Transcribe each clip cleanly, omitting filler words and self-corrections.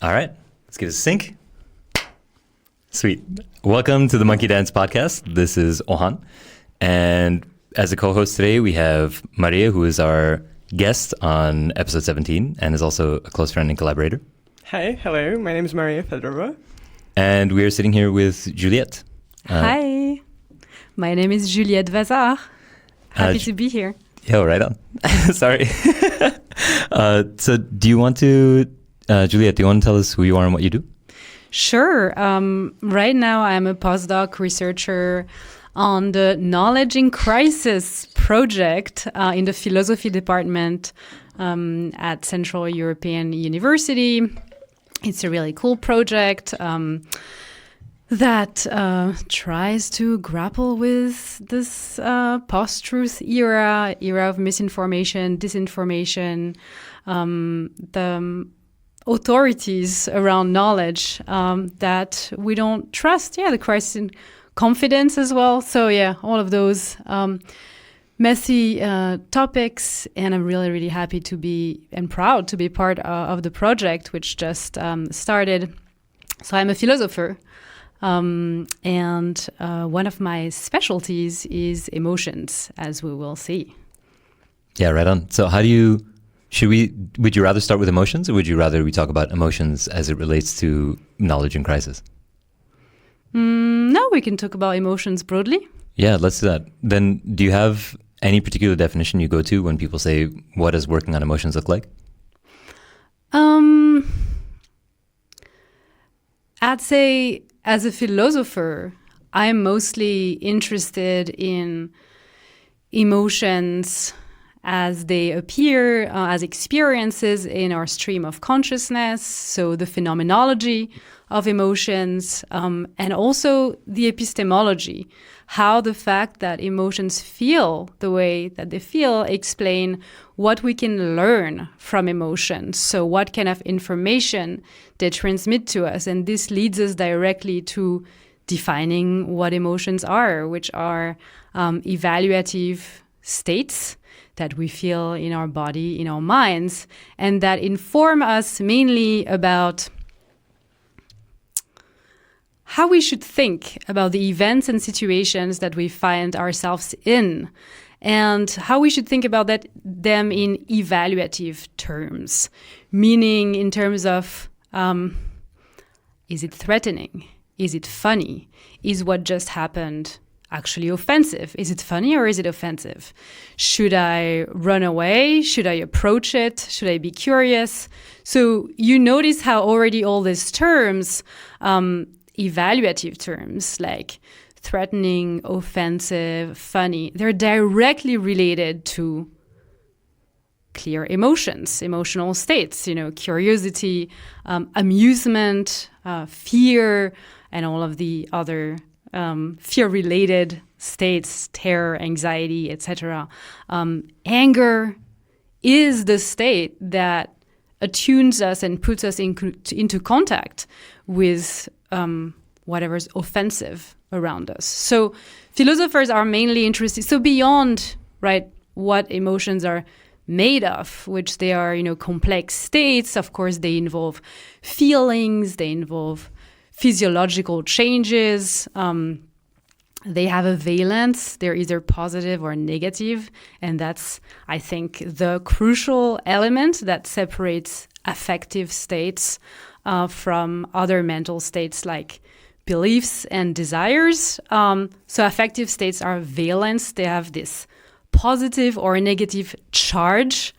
All right, let's give it a sync. Sweet. Welcome to the Monkey Dance Podcast. This is Ohan. And as a co-host today, we have Maria, who is our guest on episode 17 and is also a close friend and collaborator. Hi, hello. My name is Maria Fedorova. And we are sitting here with Juliette. Hi, my name is Juliette Vazard. Happy to be here. Yo, right on. Sorry. So do you want to, Juliette, do you want to tell us who you are and what you do? Sure. Right now I'm a postdoc researcher on the Knowledge in Crisis project in the philosophy department at Central European University. It's a really cool project that tries to grapple with this post-truth era of misinformation, disinformation, the authorities around knowledge that we don't trust. Yeah, the crisis in confidence as well. So yeah, all of those messy topics, and I'm really, really happy to be and proud to be part of the project, which just started. So I'm a philosopher, and one of my specialties is emotions, as we will see. Yeah, right on. So would you rather start with emotions, or would you rather we talk about emotions as it relates to knowledge in crisis? No, we can talk about emotions broadly. Yeah, let's do that. Then do you have any particular definition you go to when people say, what does working on emotions look like? I'd say as a philosopher, I'm mostly interested in emotions as they appear as experiences in our stream of consciousness, so the phenomenology of emotions, and also the epistemology, how the fact that emotions feel the way that they feel explain what we can learn from emotions, so what kind of information they transmit to us. And this leads us directly to defining what emotions are, which are evaluative states that we feel in our body, in our minds, and that inform us mainly about how we should think about the events and situations that we find ourselves in, and how we should think about them in evaluative terms, meaning in terms of, is it threatening? Is it funny? Is what just happened actually offensive? Is it funny or is it offensive? Should I run away? Should I approach it? Should I be curious? So you notice how already all these terms, evaluative terms like threatening, offensive, funny, they're directly related to clear emotions, emotional states, curiosity, amusement, fear, and all of the other fear-related states, terror, anxiety, etc. Anger is the state that attunes us and puts us into contact with whatever's offensive around us. So philosophers are mainly interested, so beyond, right, what emotions are made of, which they are, complex states. Of course, they involve feelings, they involve physiological changes. They have a valence. They're either positive or negative. And that's, I think, the crucial element that separates affective states from other mental states like beliefs and desires. So affective states are valence. They have this positive or negative charge.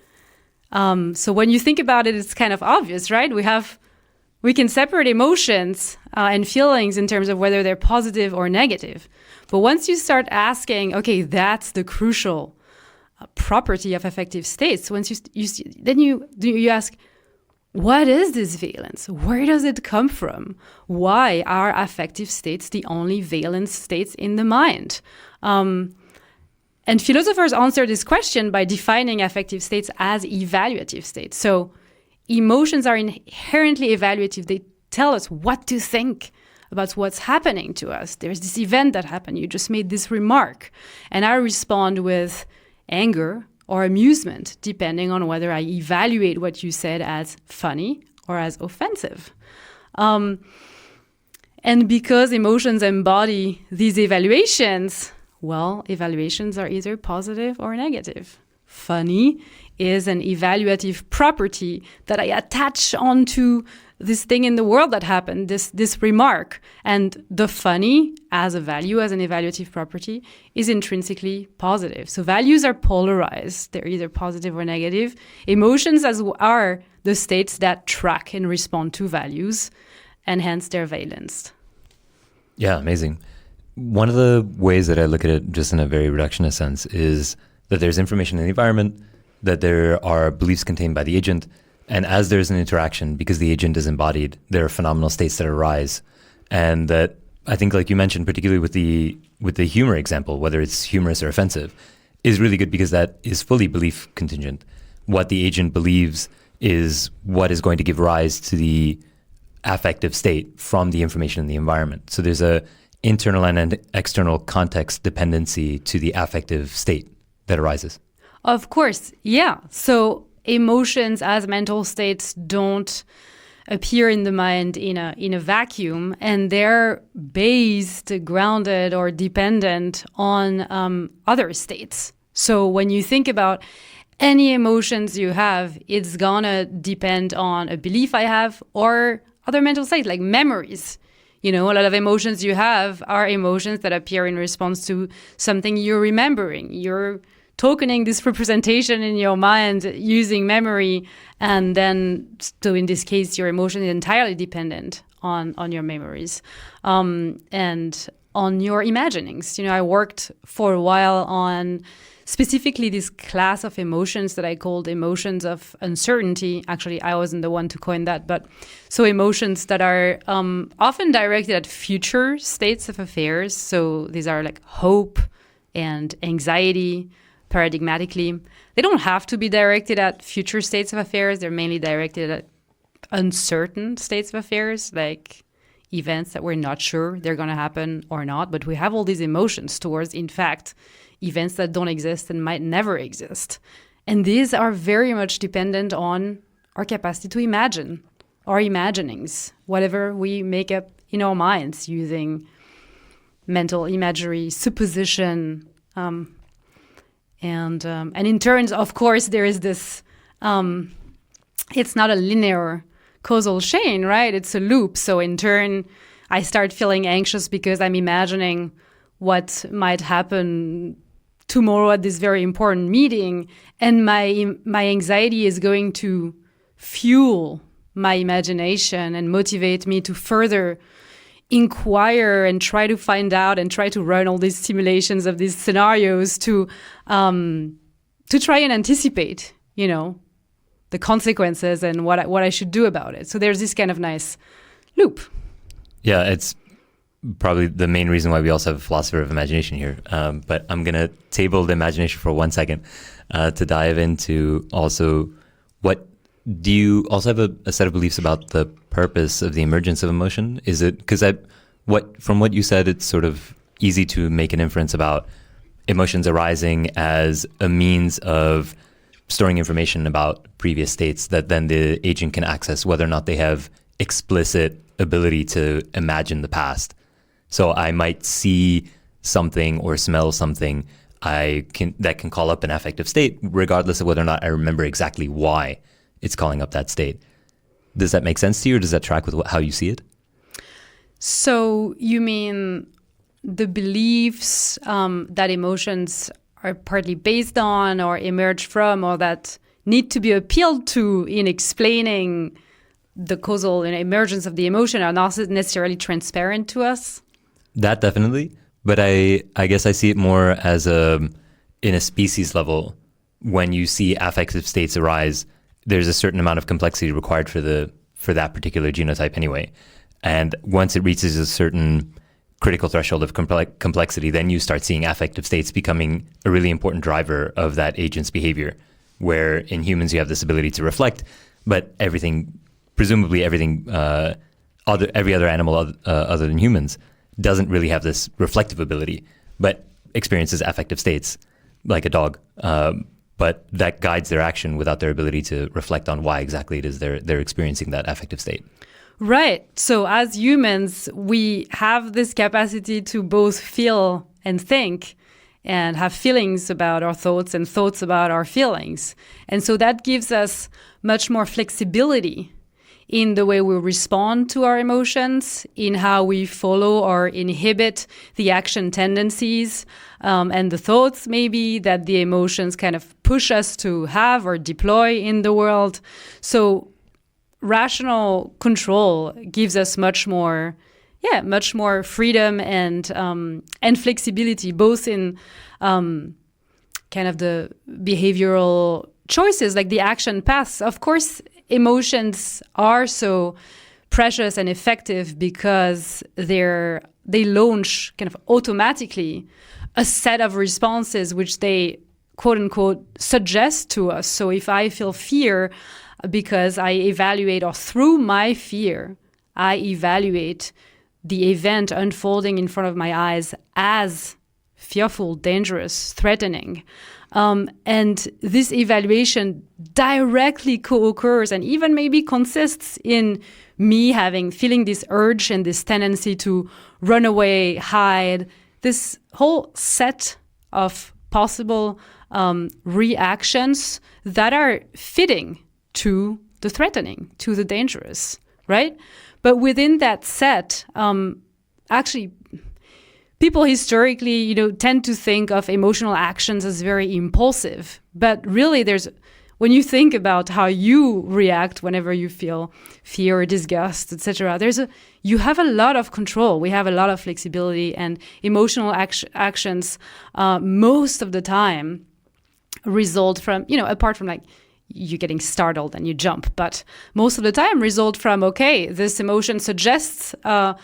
So when you think about it, it's kind of obvious, right? We can separate emotions and feelings in terms of whether they're positive or negative. But once you start asking, okay, that's the crucial property of affective states. Once you ask, what is this valence? Where does it come from? Why are affective states the only valence states in the mind? And philosophers answer this question by defining affective states as evaluative states. So emotions are inherently evaluative. They tell us what to think about what's happening to us. There's this event that happened. You just made this remark. And I respond with anger or amusement, depending on whether I evaluate what you said as funny or as offensive. And because emotions embody these evaluations, well, evaluations are either positive or negative. Funny is an evaluative property that I attach onto this thing in the world that happened, this remark. And the funny as a value, as an evaluative property, is intrinsically positive. So values are polarized. They're either positive or negative. Emotions are the states that track and respond to values, and hence they're valenced. Yeah, amazing. One of the ways that I look at it, just in a very reductionist sense, is that there's information in the environment, that there are beliefs contained by the agent, and as there's an interaction, because the agent is embodied, there are phenomenal states that arise. And that, I think, like you mentioned, particularly with the humor example, whether it's humorous or offensive, is really good because that is fully belief contingent. What the agent believes is what is going to give rise to the affective state from the information in the environment. So there's a internal and external context dependency to the affective state that arises. Of course, yeah. So emotions as mental states don't appear in the mind in a vacuum, and they're based, grounded, or dependent on other states. So when you think about any emotions you have, it's gonna depend on a belief I have or other mental states like memories. You know, a lot of emotions you have are emotions that appear in response to something you're remembering. You're tokening this representation in your mind using memory, and then, so in this case, your emotion is entirely dependent on your memories and on your imaginings. You know, I worked for a while on specifically this class of emotions that I called emotions of uncertainty. Actually, I wasn't the one to coin that, but so emotions that are often directed at future states of affairs. So these are like hope and anxiety, paradigmatically. They don't have to be directed at future states of affairs. They're mainly directed at uncertain states of affairs, like events that we're not sure they're going to happen or not. But we have all these emotions towards, in fact, events that don't exist and might never exist. And these are very much dependent on our capacity to imagine, our imaginings, whatever we make up in our minds using mental imagery, supposition, and in turns, of course, there is this, it's not a linear causal chain, right? It's a loop. So in turn, I start feeling anxious because I'm imagining what might happen tomorrow at this very important meeting, and my anxiety is going to fuel my imagination and motivate me to further inquire and try to find out and try to run all these simulations of these scenarios to try and anticipate, you know, the consequences and what I should do about it. So there's this kind of nice loop. Yeah, it's probably the main reason why we also have a philosopher of imagination here. But I'm going to table the imagination for 1 second to dive into also what do you also have a set of beliefs about the purpose of the emergence of emotion? Is it because from what you said, it's sort of easy to make an inference about emotions arising as a means of storing information about previous states that then the agent can access, whether or not they have explicit ability to imagine the past. So I might see something or smell something that can call up an affective state, regardless of whether or not I remember exactly why it's calling up that state. Does that make sense to you, or does that track with how you see it? So you mean the beliefs that emotions are partly based on or emerge from, or that need to be appealed to in explaining the causal emergence of the emotion are not necessarily transparent to us? That definitely. But I guess I see it more as in a species level. When you see affective states arise, there's a certain amount of complexity required for that particular genotype anyway. And once it reaches a certain critical threshold of complexity, then you start seeing affective states becoming a really important driver of that agent's behavior, where in humans you have this ability to reflect, but presumably every other animal other than humans doesn't really have this reflective ability, but experiences affective states, like a dog. but that guides their action without their ability to reflect on why exactly it is they're experiencing that affective state. Right. So as humans, we have this capacity to both feel and think and have feelings about our thoughts and thoughts about our feelings. And so that gives us much more flexibility in the way we respond to our emotions, in how we follow or inhibit the action tendencies and the thoughts maybe that the emotions kind of push us to have or deploy in the world. So rational control gives us much more freedom and flexibility, both in kind of the behavioral choices, like the action paths. Of course, emotions are so precious and effective because they launch kind of automatically a set of responses which they, quote unquote, suggest to us. So if I feel fear because I evaluate, or through my fear, I evaluate the event unfolding in front of my eyes as fearful, dangerous, threatening. And this evaluation directly co-occurs and even maybe consists in me feeling this urge and this tendency to run away, hide, this whole set of possible reactions that are fitting to the threatening, to the dangerous, right? But within that set, actually, people historically, tend to think of emotional actions as very impulsive. But really, when you think about how you react whenever you feel fear or disgust, etc., you have a lot of control. We have a lot of flexibility, and emotional actions most of the time result from, apart from like you getting startled and you jump, but most of the time result from, okay, this emotion suggests a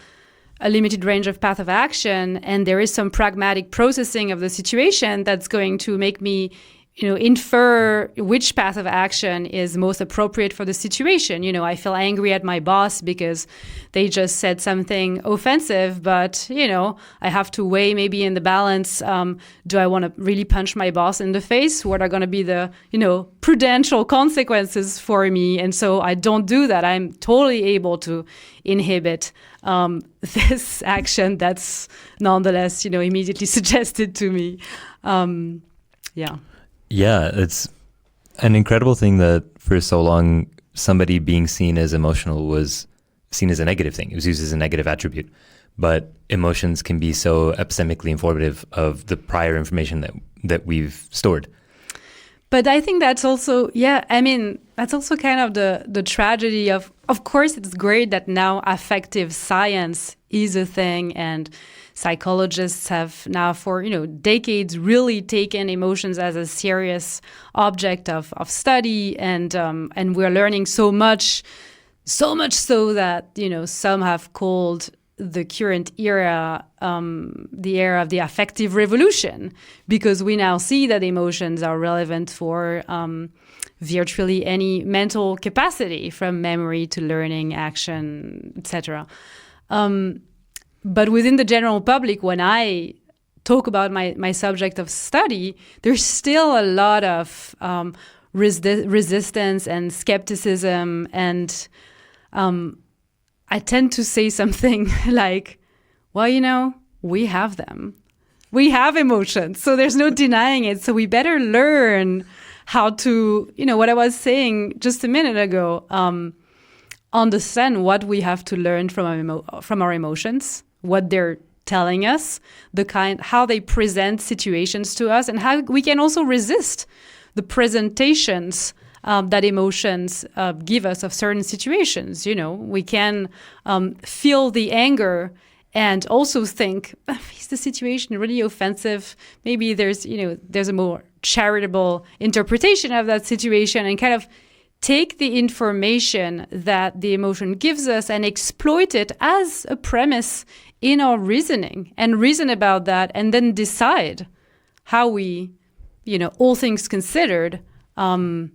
limited range of path of action, and there is some pragmatic processing of the situation that's going to make me, infer which path of action is most appropriate for the situation. I feel angry at my boss because they just said something offensive, but, I have to weigh maybe in the balance, do I want to really punch my boss in the face? What are going to be the, prudential consequences for me? And so I don't do that. I'm totally able to inhibit this action that's nonetheless, immediately suggested to me. Yeah, it's an incredible thing that for so long somebody being seen as emotional was seen as a negative thing. It was used as a negative attribute. But emotions can be so epistemically informative of the prior information that we've stored. But I think that's also, that's also kind of the tragedy of course, it's great that now affective science is a thing, and psychologists have now for, decades really taken emotions as a serious object of study, and we're learning so much so that, some have called the current era the era of the affective revolution, because we now see that emotions are relevant for virtually any mental capacity, from memory to learning, action, etc. But within the general public, when I talk about my subject of study, there's still a lot of resistance and skepticism, and I tend to say something like, well, we have them. We have emotions, so there's no denying it. So we better learn how to, what I was saying just a minute ago, understand what we have to learn from our emotions, what they're telling us, how they present situations to us, and how we can also resist the presentations that emotions give us of certain situations. We can feel the anger and also think, is the situation really offensive? Maybe there's a more charitable interpretation of that situation, and kind of take the information that the emotion gives us and exploit it as a premise in our reasoning, and reason about that, and then decide how we, all things considered, believe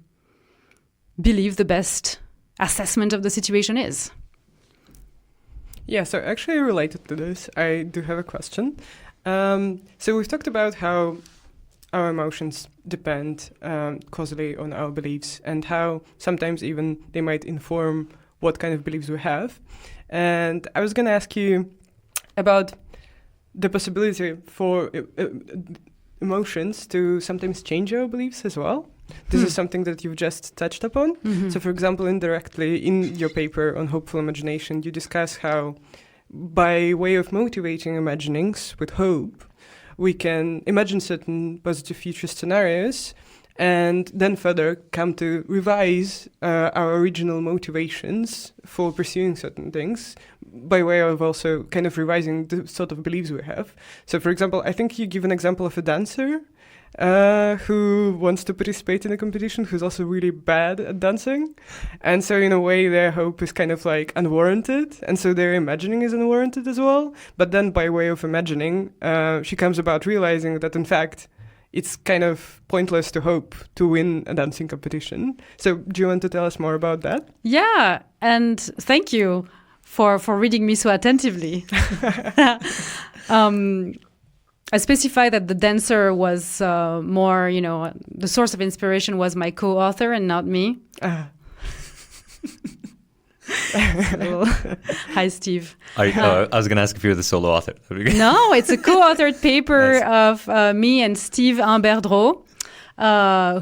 the best assessment of the situation is. Yeah, so actually related to this, I do have a question. So we've talked about how our emotions depend causally on our beliefs, and how sometimes even they might inform what kind of beliefs we have. And I was going to ask you about the possibility for emotions to sometimes change our beliefs as well. This is something that you've just touched upon. Mm-hmm. So, for example, indirectly in your paper on hopeful imagination, you discuss how by way of motivating imaginings with hope, we can imagine certain positive future scenarios and then further come to revise our original motivations for pursuing certain things by way of also kind of revising the sort of beliefs we have. So, for example, I think you give an example of a dancer who wants to participate in a competition, who's also really bad at dancing. And so in a way their hope is kind of like unwarranted, and so their imagining is unwarranted as well. But then by way of imagining, she comes about realizing that in fact it's kind of pointless to hope to win a dancing competition. So do you want to tell us more about that? Yeah, and thank you for reading me so attentively. I specify that the dancer was more, the source of inspiration was my co-author and not me. Hi, Steve. I was going to ask if you were the solo author. No, it's a co-authored paper of me and Steve Imberdreau,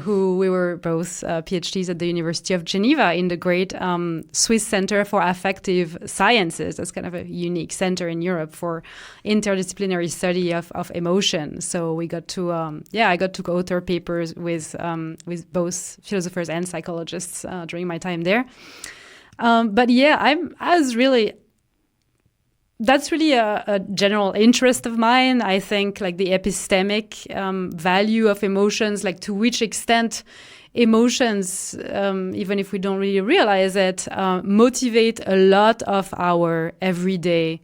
who we were both PhDs at the University of Geneva in the great Swiss Center for Affective Sciences. That's kind of a unique center in Europe for interdisciplinary study of emotion. So we got to, I got to co-author papers with both philosophers and psychologists during my time there. But yeah, that's really a general interest of mine. I think like the epistemic value of emotions, like to which extent emotions, even if we don't really realize it, motivate a lot of our everyday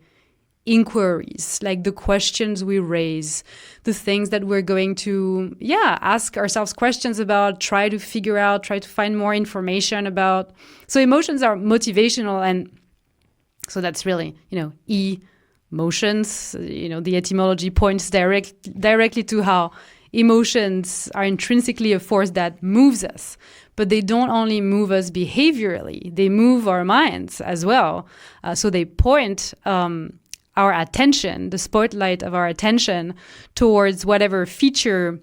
inquiries, like the questions we raise, the things that we're going to, ask ourselves questions about, try to figure out, try to find more information about. So emotions are motivational, and so that's really, emotions, the etymology points directly to how emotions are intrinsically a force that moves us. But they don't only move us behaviorally, they move our minds as well. So they point our attention, the spotlight of our attention, towards whatever feature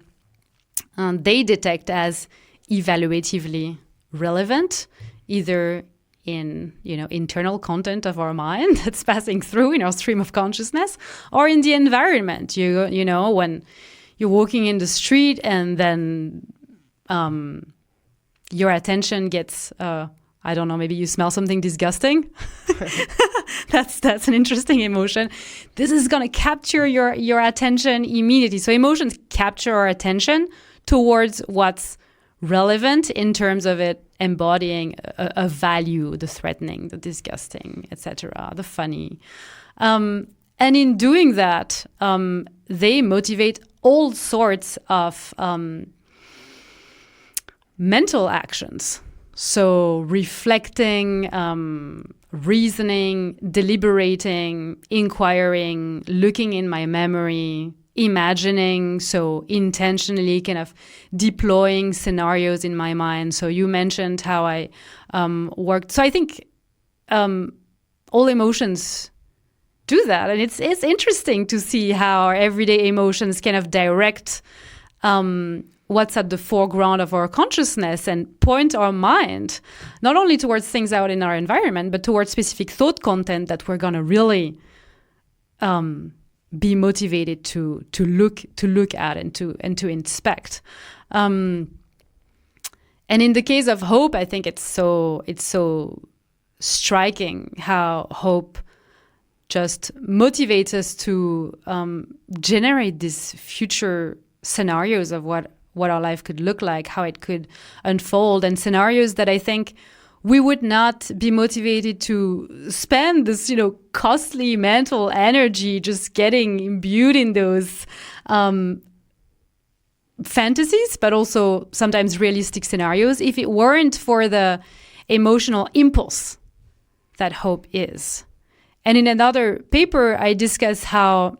they detect as evaluatively relevant, either in internal content of our mind that's passing through in our stream of consciousness, or in the environment. When you're walking in the street and then your attention gets I don't know, maybe you smell something disgusting. That's an interesting emotion. This is going to capture your attention immediately. So emotions capture our attention towards what's relevant in terms of it embodying a value, the threatening, the disgusting, etc., the funny. And in doing that, they motivate all sorts of mental actions. So reflecting, reasoning, deliberating, inquiring, looking in my memory, imagining, so intentionally kind of deploying scenarios in my mind. So you mentioned how I worked. So I think all emotions do that. And it's interesting to see how our everyday emotions kind of direct what's at the foreground of our consciousness and point our mind not only towards things out in our environment, but towards specific thought content that we're going to really be motivated to look at and to inspect. And in the case of hope, I think it's so striking how hope just motivates us to generate these future scenarios of what our life could look like, how it could unfold, and scenarios that I think we would not be motivated to spend this, costly mental energy just getting imbued in those fantasies, but also sometimes realistic scenarios, if it weren't for the emotional impulse that hope is. And in another paper, I discuss how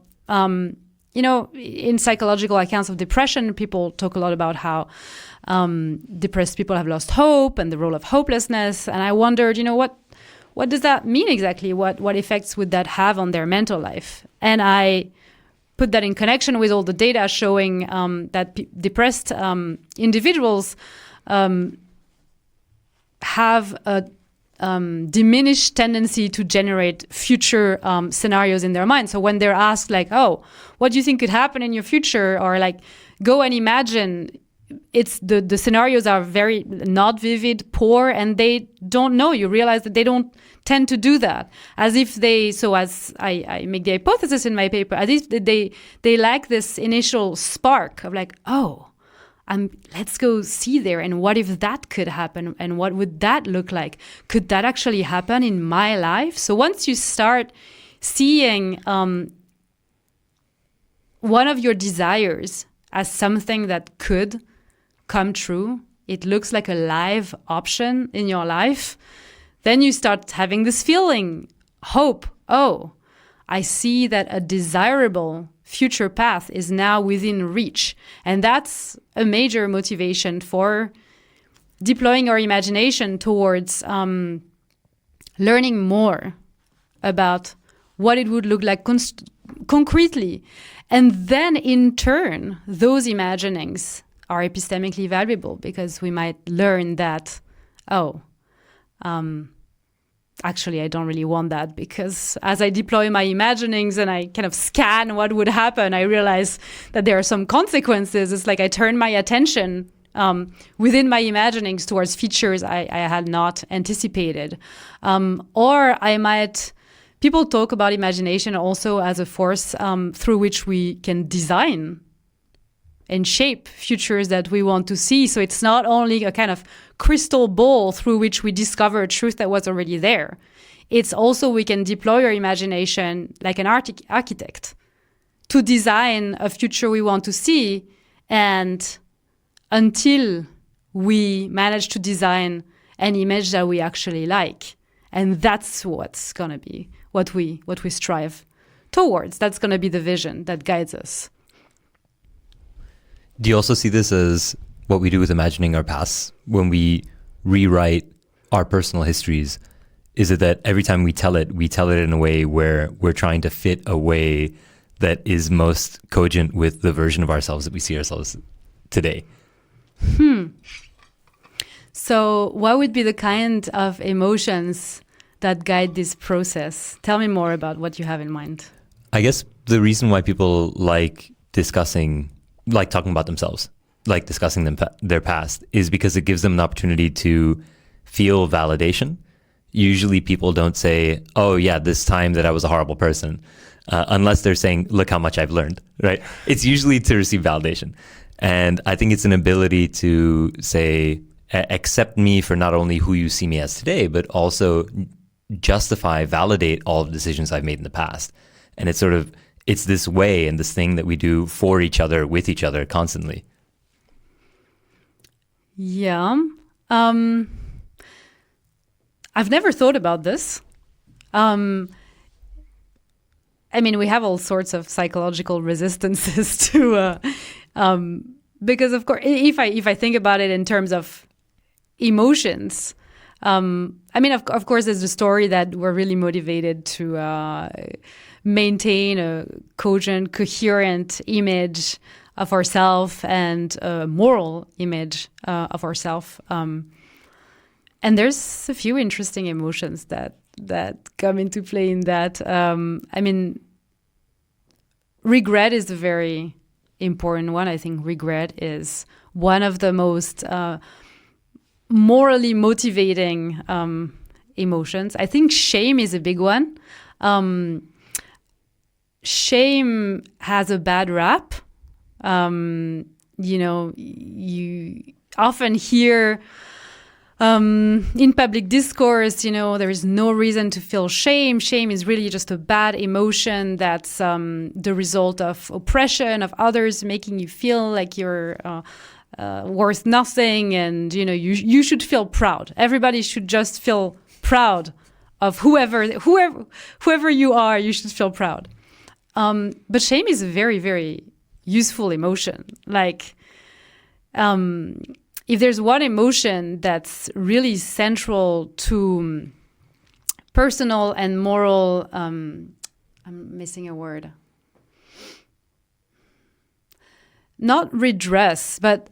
in psychological accounts of depression, people talk a lot about how depressed people have lost hope and the role of hopelessness. And I wondered, what does that mean exactly? What effects would that have on their mental life? And I put that in connection with all the data showing that depressed individuals have a diminished tendency to generate future scenarios in their mind. So when they're asked like, oh, what do you think could happen in your future? Or like, go and imagine, it's the scenarios are very not vivid, poor, and they don't know. You realize that they don't tend to do that. As if they, so as I make the hypothesis in my paper, as if they lack this initial spark of like, oh, let's go see there, and what if that could happen, and what would that look like? Could that actually happen in my life? So once you start seeing one of your desires as something that could come true, it looks like a live option in your life, then you start having this feeling, hope. Oh, I see that a desirable future path is now within reach. And that's a major motivation for deploying our imagination towards learning more about what it would look like concretely. And then in turn, those imaginings are epistemically valuable because we might learn that, actually, I don't really want that, because as I deploy my imaginings and I kind of scan what would happen, I realize that there are some consequences. It's like I turn my attention within my imaginings towards features I had not anticipated. Or I might... People talk about imagination also as a force through which we can design and shape futures that we want to see. So it's not only a kind of crystal ball through which we discover a truth that was already there. It's also we can deploy our imagination like an architect to design a future we want to see, and until we manage to design an image that we actually like. And that's what's going to be what we strive towards. That's going to be the vision that guides us. Do you also see this as what we do with imagining our past when we rewrite our personal histories? Is it that every time we tell it in a way where we're trying to fit a way that is most cogent with the version of ourselves that we see ourselves today? So what would be the kind of emotions that guide this process? Tell me more about what you have in mind. I guess the reason why people like talking about themselves, like discussing their past, is because it gives them an opportunity to feel validation. Usually people don't say, oh yeah, this time that I was a horrible person, unless they're saying, look how much I've learned, right? It's usually to receive validation. And I think it's an ability to say, accept me for not only who you see me as today, but also justify, validate all the decisions I've made in the past. And it's this way and this thing that we do for each other, with each other constantly. Yeah. I've never thought about this. I mean, we have all sorts of psychological resistances to, because of course, if I think about it in terms of emotions, I mean, of course, there's the story that we're really motivated to maintain a cogent, coherent image of ourselves and a moral image of ourselves. And there's a few interesting emotions that come into play in that. I mean, regret is a very important one. I think regret is one of the most morally motivating emotions. I think shame is a big one. Shame has a bad rap. You often hear in public discourse, there is no reason to feel shame. Shame is really just a bad emotion that's the result of oppression of others, making you feel like you're worth nothing, and you should feel proud. Everybody should just feel proud of whoever you are. You should feel proud. But shame is a very, very useful emotion. Like, if there's one emotion that's really central to personal and moral, I'm missing a word. Not redress, but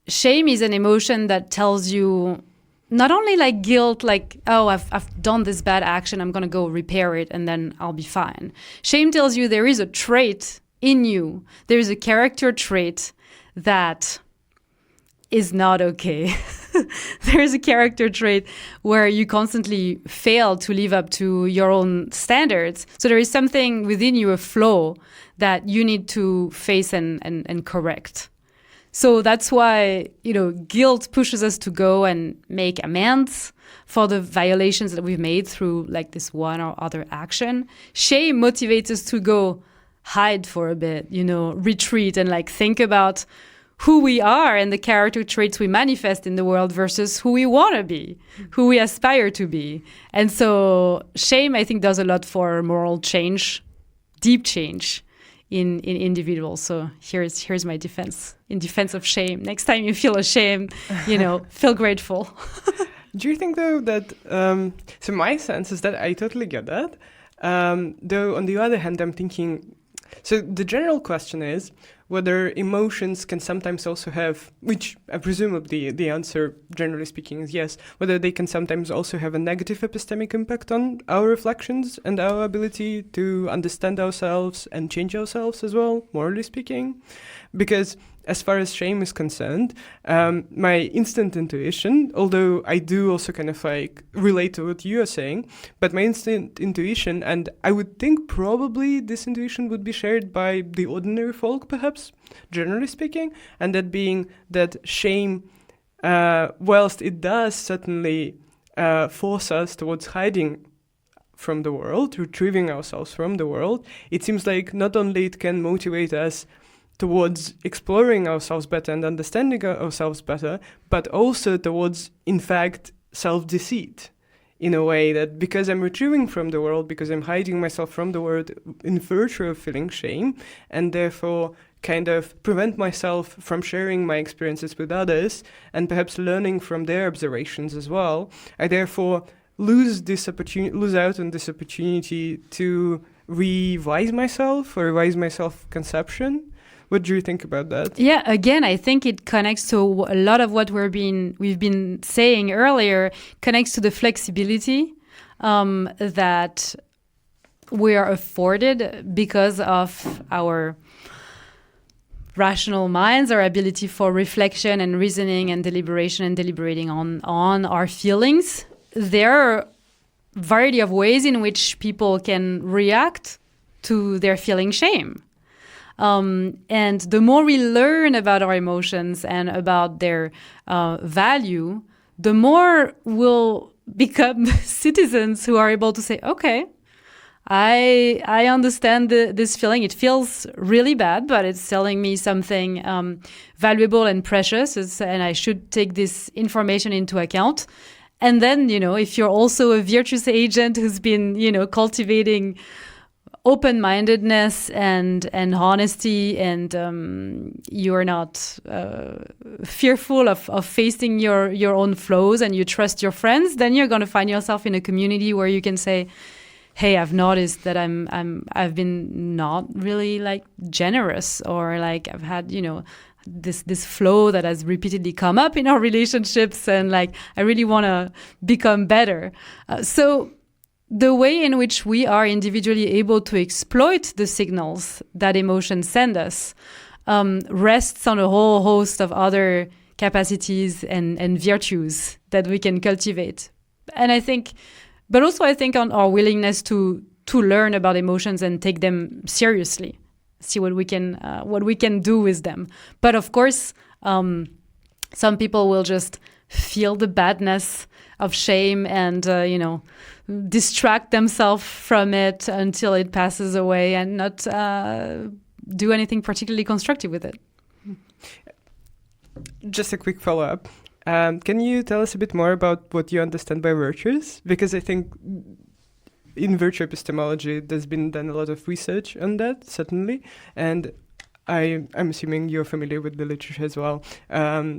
shame is an emotion that tells you not only like guilt, like, oh, I've done this bad action, I'm going to go repair it and then I'll be fine. Shame tells you there is a trait in you, there is a character trait that is not okay. There is a character trait where you constantly fail to live up to your own standards. So there is something within you, a flaw, that you need to face and correct. So that's why, guilt pushes us to go and make amends for the violations that we've made through like this one or other action. Shame motivates us to go hide for a bit, retreat and like think about who we are and the character traits we manifest in the world versus who we want to be, who we aspire to be. And so shame, I think, does a lot for moral change, deep change in individuals. So here's my defense, in defense of shame. Next time you feel ashamed, feel grateful. Do you think, though, that... so my sense is that I totally get that. Though, on the other hand, I'm thinking... So the general question is whether emotions can sometimes also have, which I presume the answer, generally speaking, is yes, whether they can sometimes also have a negative epistemic impact on our reflections and our ability to understand ourselves and change ourselves as well, morally speaking. Because as far as shame is concerned, my instant intuition, although I do also kind of like relate to what you are saying, but my instant intuition, and I would think probably this intuition would be shared by the ordinary folk, perhaps, generally speaking, and that being that shame, whilst it does certainly force us towards hiding from the world, retrieving ourselves from the world, it seems like not only it can motivate us towards exploring ourselves better and understanding ourselves better, but also towards, in fact, self-deceit, in a way that because I'm retrieving from the world, because I'm hiding myself from the world in virtue of feeling shame, and therefore kind of prevent myself from sharing my experiences with others, and perhaps learning from their observations as well, I therefore lose out on this opportunity to revise myself or revise my self-conception. What do you think about that? Yeah, again, I think it connects to a lot of what we've been saying earlier, connects to the flexibility that we are afforded because of our rational minds, our ability for reflection and reasoning and deliberation and deliberating on our feelings. There are a variety of ways in which people can react to their feeling shame. And the more we learn about our emotions and about their value, the more we'll become citizens who are able to say, okay, I understand this feeling. It feels really bad, but it's telling me something valuable and precious, and I should take this information into account. And then, if you're also a virtuous agent who's been, cultivating open-mindedness and honesty, and you're not fearful of facing your own flaws, and you trust your friends, then you're going to find yourself in a community where you can say, hey, I've noticed that I've been not really like generous, or like I've had, this flow that has repeatedly come up in our relationships, and like I really want to become better. So the way in which we are individually able to exploit the signals that emotions send us rests on a whole host of other capacities and virtues that we can cultivate. And I think on our willingness to learn about emotions and take them seriously, see what we can do with them. But of course, some people will just feel the badness of shame and distract themselves from it until it passes away, and not do anything particularly constructive with it. Just a quick follow-up. Can you tell us a bit more about what you understand by virtues? Because I think in virtue epistemology, there's been done a lot of research on that, certainly, and I'm assuming you're familiar with the literature as well.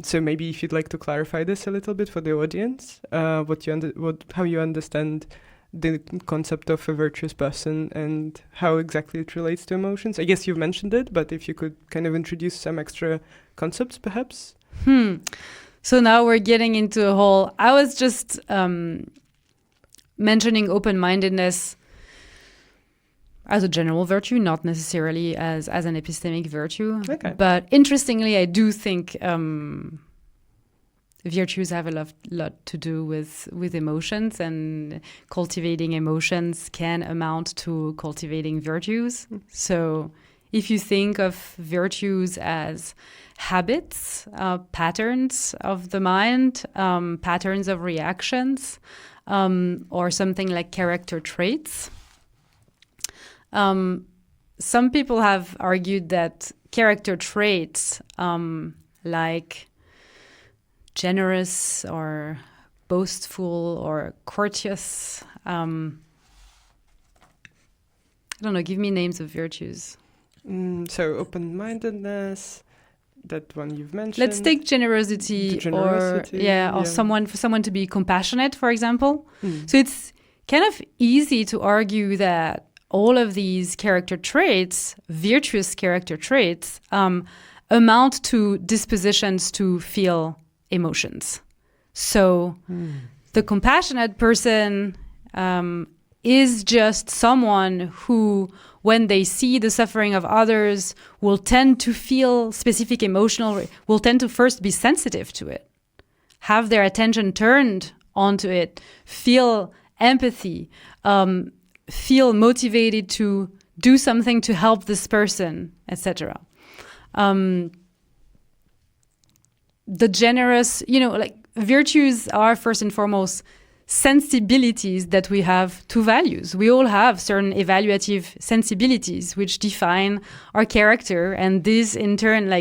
So maybe if you'd like to clarify this a little bit for the audience, how you understand the concept of a virtuous person and how exactly it relates to emotions. I guess you've mentioned it, but if you could kind of introduce some extra concepts, perhaps. So now we're getting into a whole. I was just mentioning open-mindedness as a general virtue, not necessarily as an epistemic virtue. Okay. But interestingly, I do think virtues have a lot to do with emotions, and cultivating emotions can amount to cultivating virtues. So if you think of virtues as habits, patterns of the mind, patterns of reactions, or something like character traits, some people have argued that character traits like generous or boastful or courteous, I don't know, give me names of virtues. So open-mindedness, that one you've mentioned. Let's take generosity. Or someone to be compassionate, for example. So it's kind of easy to argue that all of these character traits, virtuous character traits, amount to dispositions to feel emotions. So the compassionate person is just someone who, when they see the suffering of others, will tend to feel specific will tend to first be sensitive to it, have their attention turned onto it, feel empathy, feel motivated to do something to help this person, etc. The generous, virtues are first and foremost sensibilities that we have to values. We all have certain evaluative sensibilities which define our character, and these in turn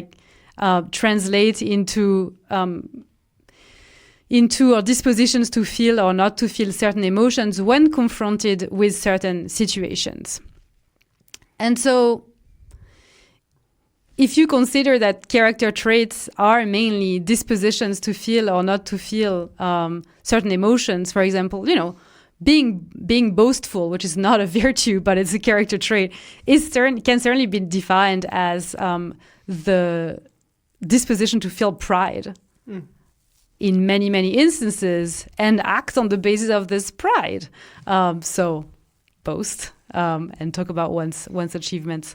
translate into our dispositions to feel or not to feel certain emotions when confronted with certain situations. And so if you consider that character traits are mainly dispositions to feel or not to feel certain emotions, for example, being boastful, which is not a virtue, but it's a character trait, can certainly be defined as the disposition to feel pride in many, many instances and act on the basis of this pride. So boast. And talk about one's achievements.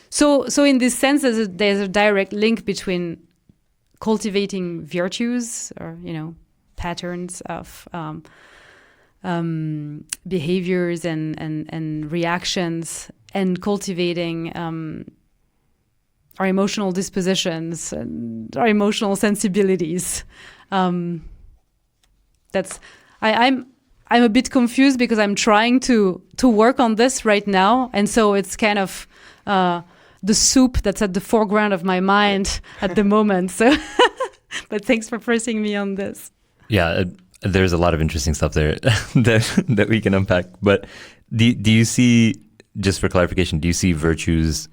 So in this sense, there's a direct link between cultivating virtues or patterns of behaviors and reactions, and cultivating our emotional dispositions and our emotional sensibilities. I'm a bit confused because I'm trying to work on this right now. And so it's kind of the soup that's at the foreground of my mind at the moment. So, but thanks for pressing me on this. Yeah, there's a lot of interesting stuff there that we can unpack. But do you see, just for clarification, do you see virtues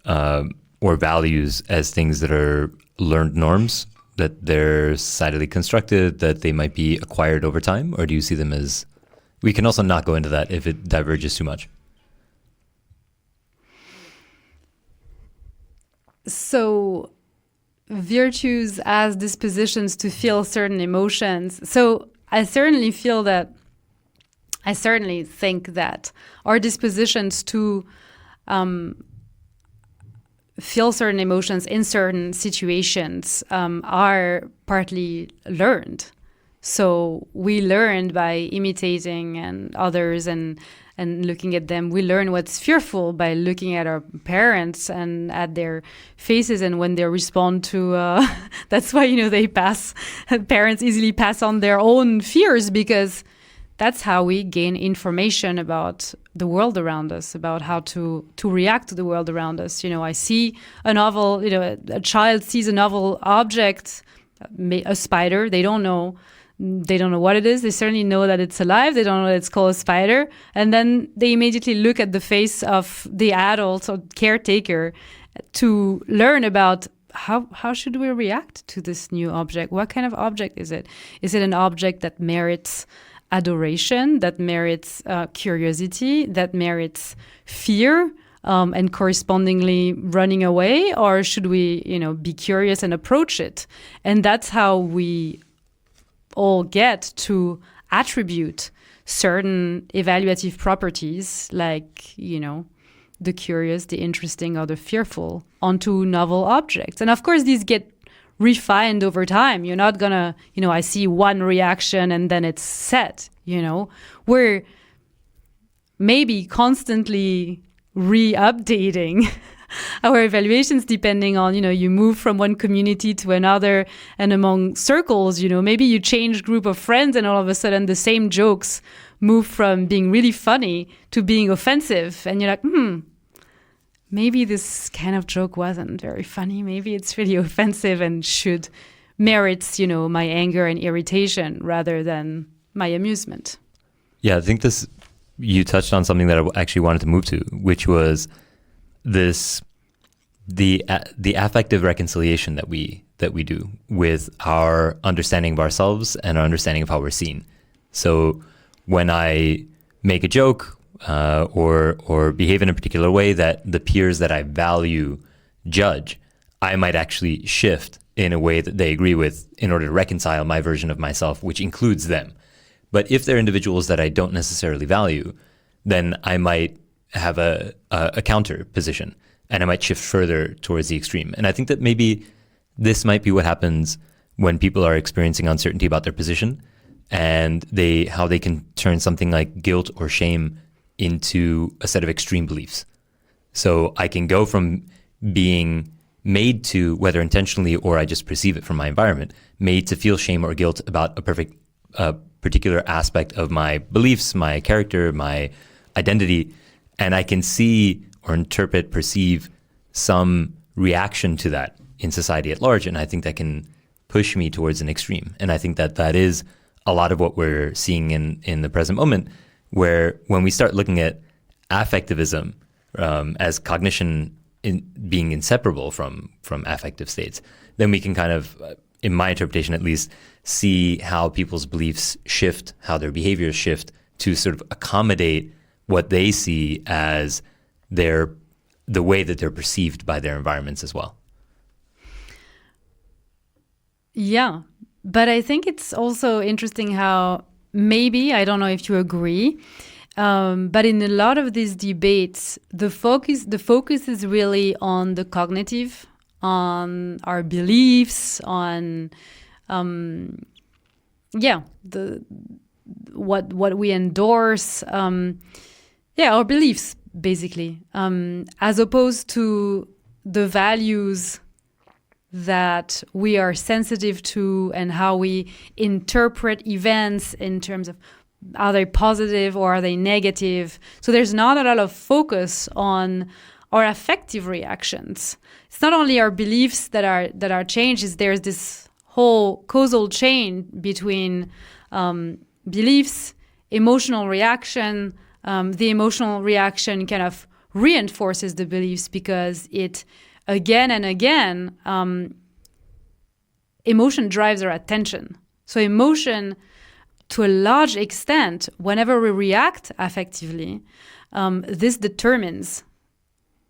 or values as things that are learned norms, that they're societally constructed, that they might be acquired over time? Or do you see them as, we can also not go into that if it diverges too much? So virtues as dispositions to feel certain emotions. So I certainly think that our dispositions to feel certain emotions in certain situations are partly learned. So we learn by imitating others and looking at them. We learn what's fearful by looking at our parents and at their faces, and when they respond to that's why parents easily pass on their own fears, because that's how we gain information about the world around us, about how to react to the world around us. I see a novel, a child sees a novel object, a spider. They don't know They don't know what it is. They certainly know that it's alive. They don't know that it's called a spider. And then they immediately look at the face of the adult or caretaker to learn about how should we react to this new object? What kind of object is it? Is it an object that merits adoration, that merits curiosity, that merits fear, and correspondingly running away? Or should we, be curious and approach it? And that's how we all get to attribute certain evaluative properties like, the curious, the interesting, or the fearful onto novel objects. And of course, these get refined over time. You're not gonna, I see one reaction and then it's set, We're maybe constantly re-updating our evaluations depending on, you move from one community to another, and among circles, maybe you change group of friends and all of a sudden the same jokes move from being really funny to being offensive. And you're like, maybe this kind of joke wasn't very funny. Maybe it's really offensive and merits, my anger and irritation rather than my amusement. Yeah, I think you touched on something that I actually wanted to move to, which was the affective reconciliation that we do with our understanding of ourselves and our understanding of how we're seen. So when I make a joke or behave in a particular way that the peers that I value judge, I might actually shift in a way that they agree with in order to reconcile my version of myself, which includes them. But if they're individuals that I don't necessarily value, then I might have a counter position, and I might shift further towards the extreme. And I think that maybe this might be what happens when people are experiencing uncertainty about their position, and how they can turn something like guilt or shame into a set of extreme beliefs. So I can go from being made to, whether intentionally or I just perceive it from my environment, made to feel shame or guilt about a particular aspect of my beliefs, my character, my identity, and I can see or interpret, perceive some reaction to that in society at large, and I think that can push me towards an extreme. And I think that is a lot of what we're seeing in the present moment, where when we start looking at affectivism as cognition being inseparable from affective states, then we can kind of, in my interpretation at least, see how people's beliefs shift, how their behaviors shift to sort of accommodate what they see as the way that they're perceived by their environments as well. Yeah, but I think it's also interesting how maybe, I don't know if you agree, but in a lot of these debates, the focus is really on the cognitive, on our beliefs, on what we endorse, our beliefs basically, as opposed to the values that we are sensitive to and how we interpret events in terms of are they positive or are they negative. So there's not a lot of focus on our affective reactions. It's not only our beliefs that are changed, there's this whole causal chain between beliefs, emotional reaction. The emotional reaction kind of reinforces the beliefs because it again and again, emotion drives our attention. So emotion, to a large extent, whenever we react affectively, this determines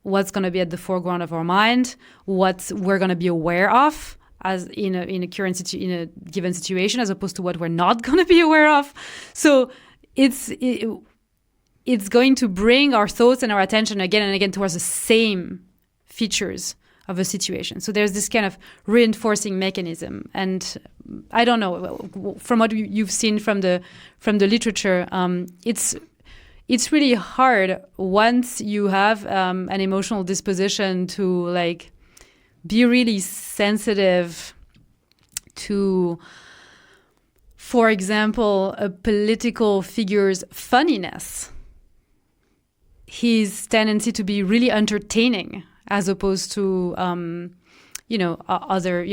what's going to be at the foreground of our mind, what we're going to be aware of as in a given situation, as opposed to what we're not going to be aware of. So it's going to bring our thoughts and our attention again and again towards the same features of a situation. So there's this kind of reinforcing mechanism. And I don't know, from what you've seen from the literature, it's really hard once you have an emotional disposition to like be really sensitive to, for example, a political figure's funniness, his tendency to be really entertaining, as opposed to other,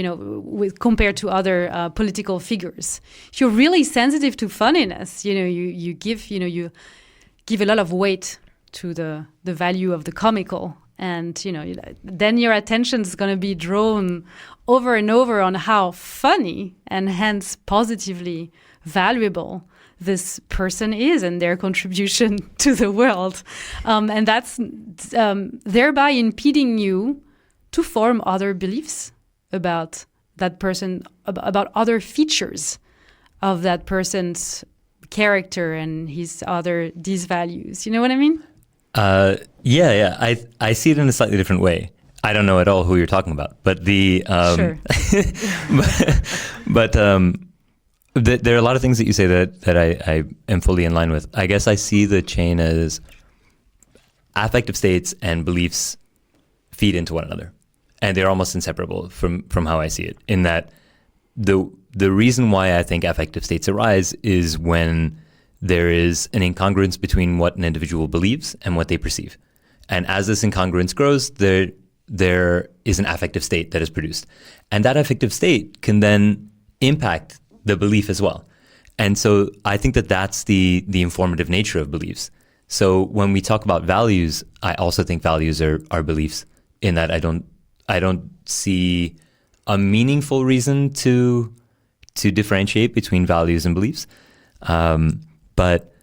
with compared to other political figures. If you're really sensitive to funniness, you give a lot of weight to the value of the comical. And, then your attention is going to be drawn over and over on how funny and hence positively valuable this person is and their contribution to the world. And that's thereby impeding you to form other beliefs about that person, about other features of that person's character and these values. You know what I mean? Yeah. I see it in a slightly different way. I don't know at all who you're talking about, but Sure. but there are a lot of things that you say that I am fully in line with. I guess I see the chain as affective states and beliefs feed into one another, and they're almost inseparable from how I see it. In that the reason why I think affective states arise is when there is an incongruence between what an individual believes and what they perceive. And as this incongruence grows, there is an affective state that is produced. And that affective state can then impact the belief as well. And so I think that that's the informative nature of beliefs. So when we talk about values, I also think values are beliefs, in that I don't see a meaningful reason to differentiate between values and beliefs. But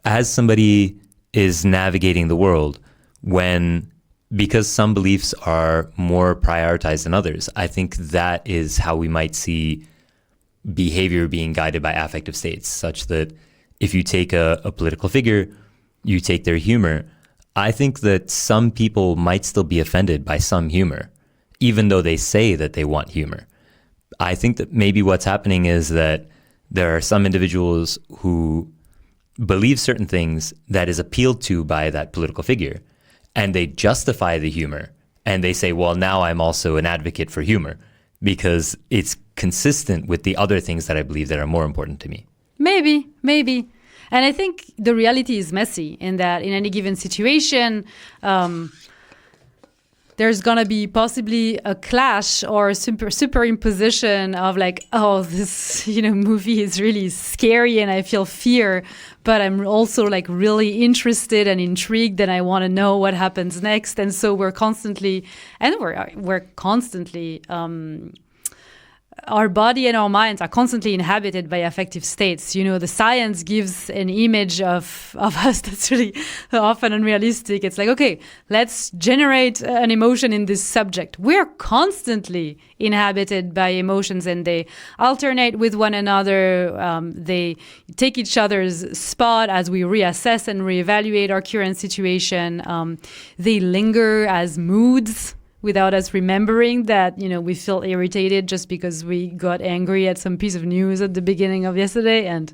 as somebody is navigating the world, because some beliefs are more prioritized than others, I think that is how we might see behavior being guided by affective states, such that if you take a political figure, you take their humor. I think that some people might still be offended by some humor, even though they say that they want humor. I think that maybe what's happening is that there are some individuals who believe certain things that is appealed to by that political figure, and they justify the humor, and they say, well, now I'm also an advocate for humor because it's consistent with the other things that I believe that are more important to me. Maybe. And I think the reality is messy in that in any given situation, there's going to be possibly a clash or a superimposition of like, oh, this, movie is really scary and I feel fear, but I'm also like really interested and intrigued and I want to know what happens next. And so we're constantly, our body and our minds are constantly inhabited by affective states. The science gives an image of us that's really often unrealistic. It's like, okay, let's generate an emotion in this subject. We're constantly inhabited by emotions and they alternate with one another. They take each other's spot as we reassess and reevaluate our current situation. They linger as moods, without us remembering that, we feel irritated just because we got angry at some piece of news at the beginning of yesterday. And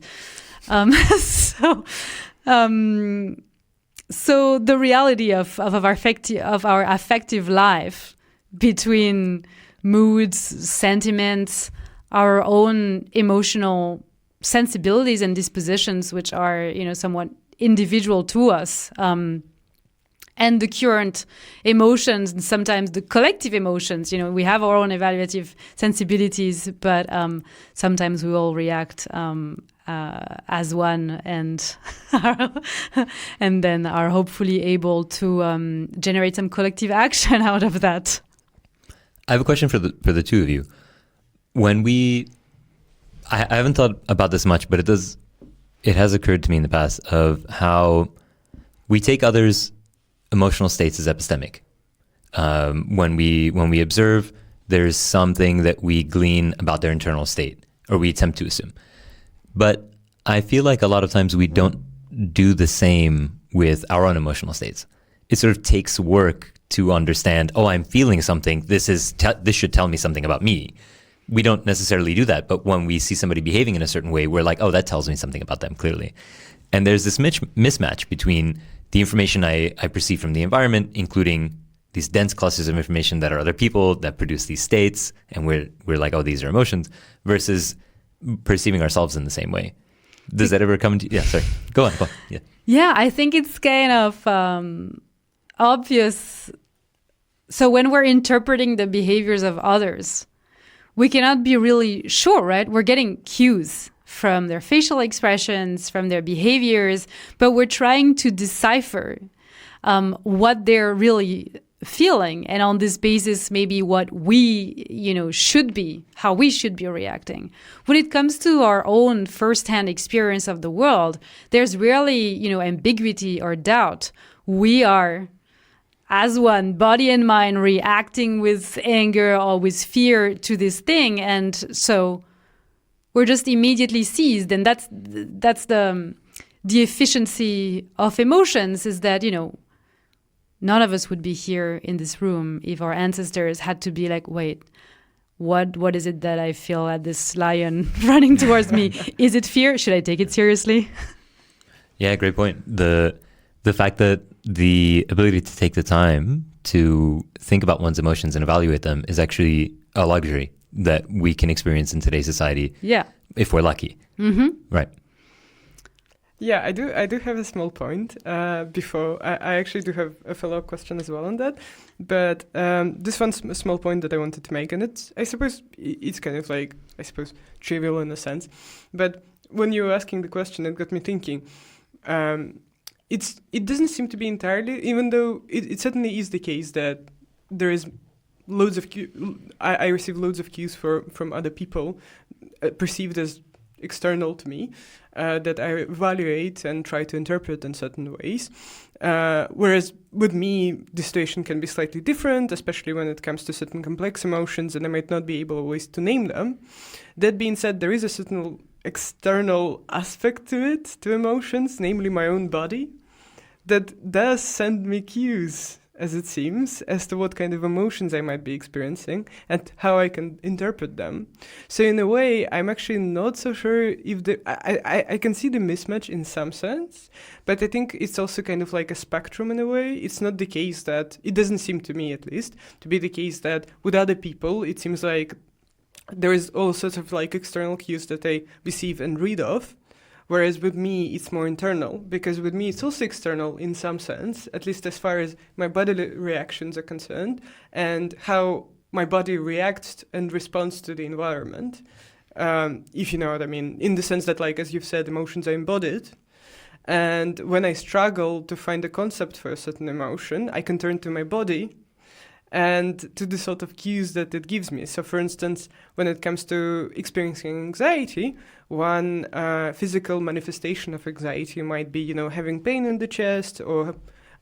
so the reality of our affective life between moods, sentiments, our own emotional sensibilities and dispositions, which are, somewhat individual to us, and the current emotions and sometimes the collective emotions. We have our own evaluative sensibilities, but sometimes we all react as one and and then are hopefully able to generate some collective action out of that. I have a question for the two of you. I haven't thought about this much, but it has occurred to me in the past of how we take others' emotional states as epistemic. When we observe, there's something that we glean about their internal state, or we attempt to assume. But I feel like a lot of times we don't do the same with our own emotional states. It sort of takes work to understand, oh, I'm feeling something. This should tell me something about me. We don't necessarily do that, but when we see somebody behaving in a certain way, we're like, oh, that tells me something about them, clearly. And there's this mismatch between the information I perceive from the environment, including these dense clusters of information that are other people that produce these states, and we're like, oh, these are emotions, versus perceiving ourselves in the same way. Does that ever come to you? Yeah, sorry. Go on. Yeah, I think it's kind of obvious So when we're interpreting the behaviors of others, we cannot be really sure, right? We're getting cues from their facial expressions, from their behaviors, but we're trying to decipher what they're really feeling, and on this basis, maybe what we, should be, how we should be reacting. When it comes to our own firsthand experience of the world, there's rarely, ambiguity or doubt. We are, as one, body and mind, reacting with anger or with fear to this thing, and so we're just immediately seized. And that's the efficiency of emotions, is that, none of us would be here in this room if our ancestors had to be like, wait, what is it that I feel at this lion running towards me? Is it fear? Should I take it seriously? Yeah, great point. The fact that the ability to take the time to think about one's emotions and evaluate them is actually a luxury that we can experience in today's society. Yeah. If we're lucky. Mm-hmm. Right. Yeah, I do have a small point before. I actually do have a follow-up question as well on that. But this one's a small point that I wanted to make, and I suppose it's kind of like, trivial in a sense. But when you were asking the question, it got me thinking. It doesn't seem to be entirely, even though it certainly is the case that there is loads of I receive loads of cues from other people perceived as external to me, that I evaluate and try to interpret in certain ways. Whereas with me, the situation can be slightly different, especially when it comes to certain complex emotions, and I might not be able always to name them. That being said, there is a certain external aspect to it, to emotions, namely my own body, that does send me cues, as it seems, as to what kind of emotions I might be experiencing and how I can interpret them. So in a way, I'm actually not so sure if I can see the mismatch in some sense, but I think it's also kind of like a spectrum in a way. It's not the case that, it doesn't seem to me at least, to be the case that with other people, it seems like there is all sorts of like external cues that I receive and read of. Whereas with me, it's more internal, because with me, it's also external in some sense, at least as far as my bodily reactions are concerned, and how my body reacts and responds to the environment, if you know what I mean, in the sense that, like, as you've said, emotions are embodied. And when I struggle to find a concept for a certain emotion, I can turn to my body and to the sort of cues that it gives me. So, for instance, when it comes to experiencing anxiety, one physical manifestation of anxiety might be, having pain in the chest, or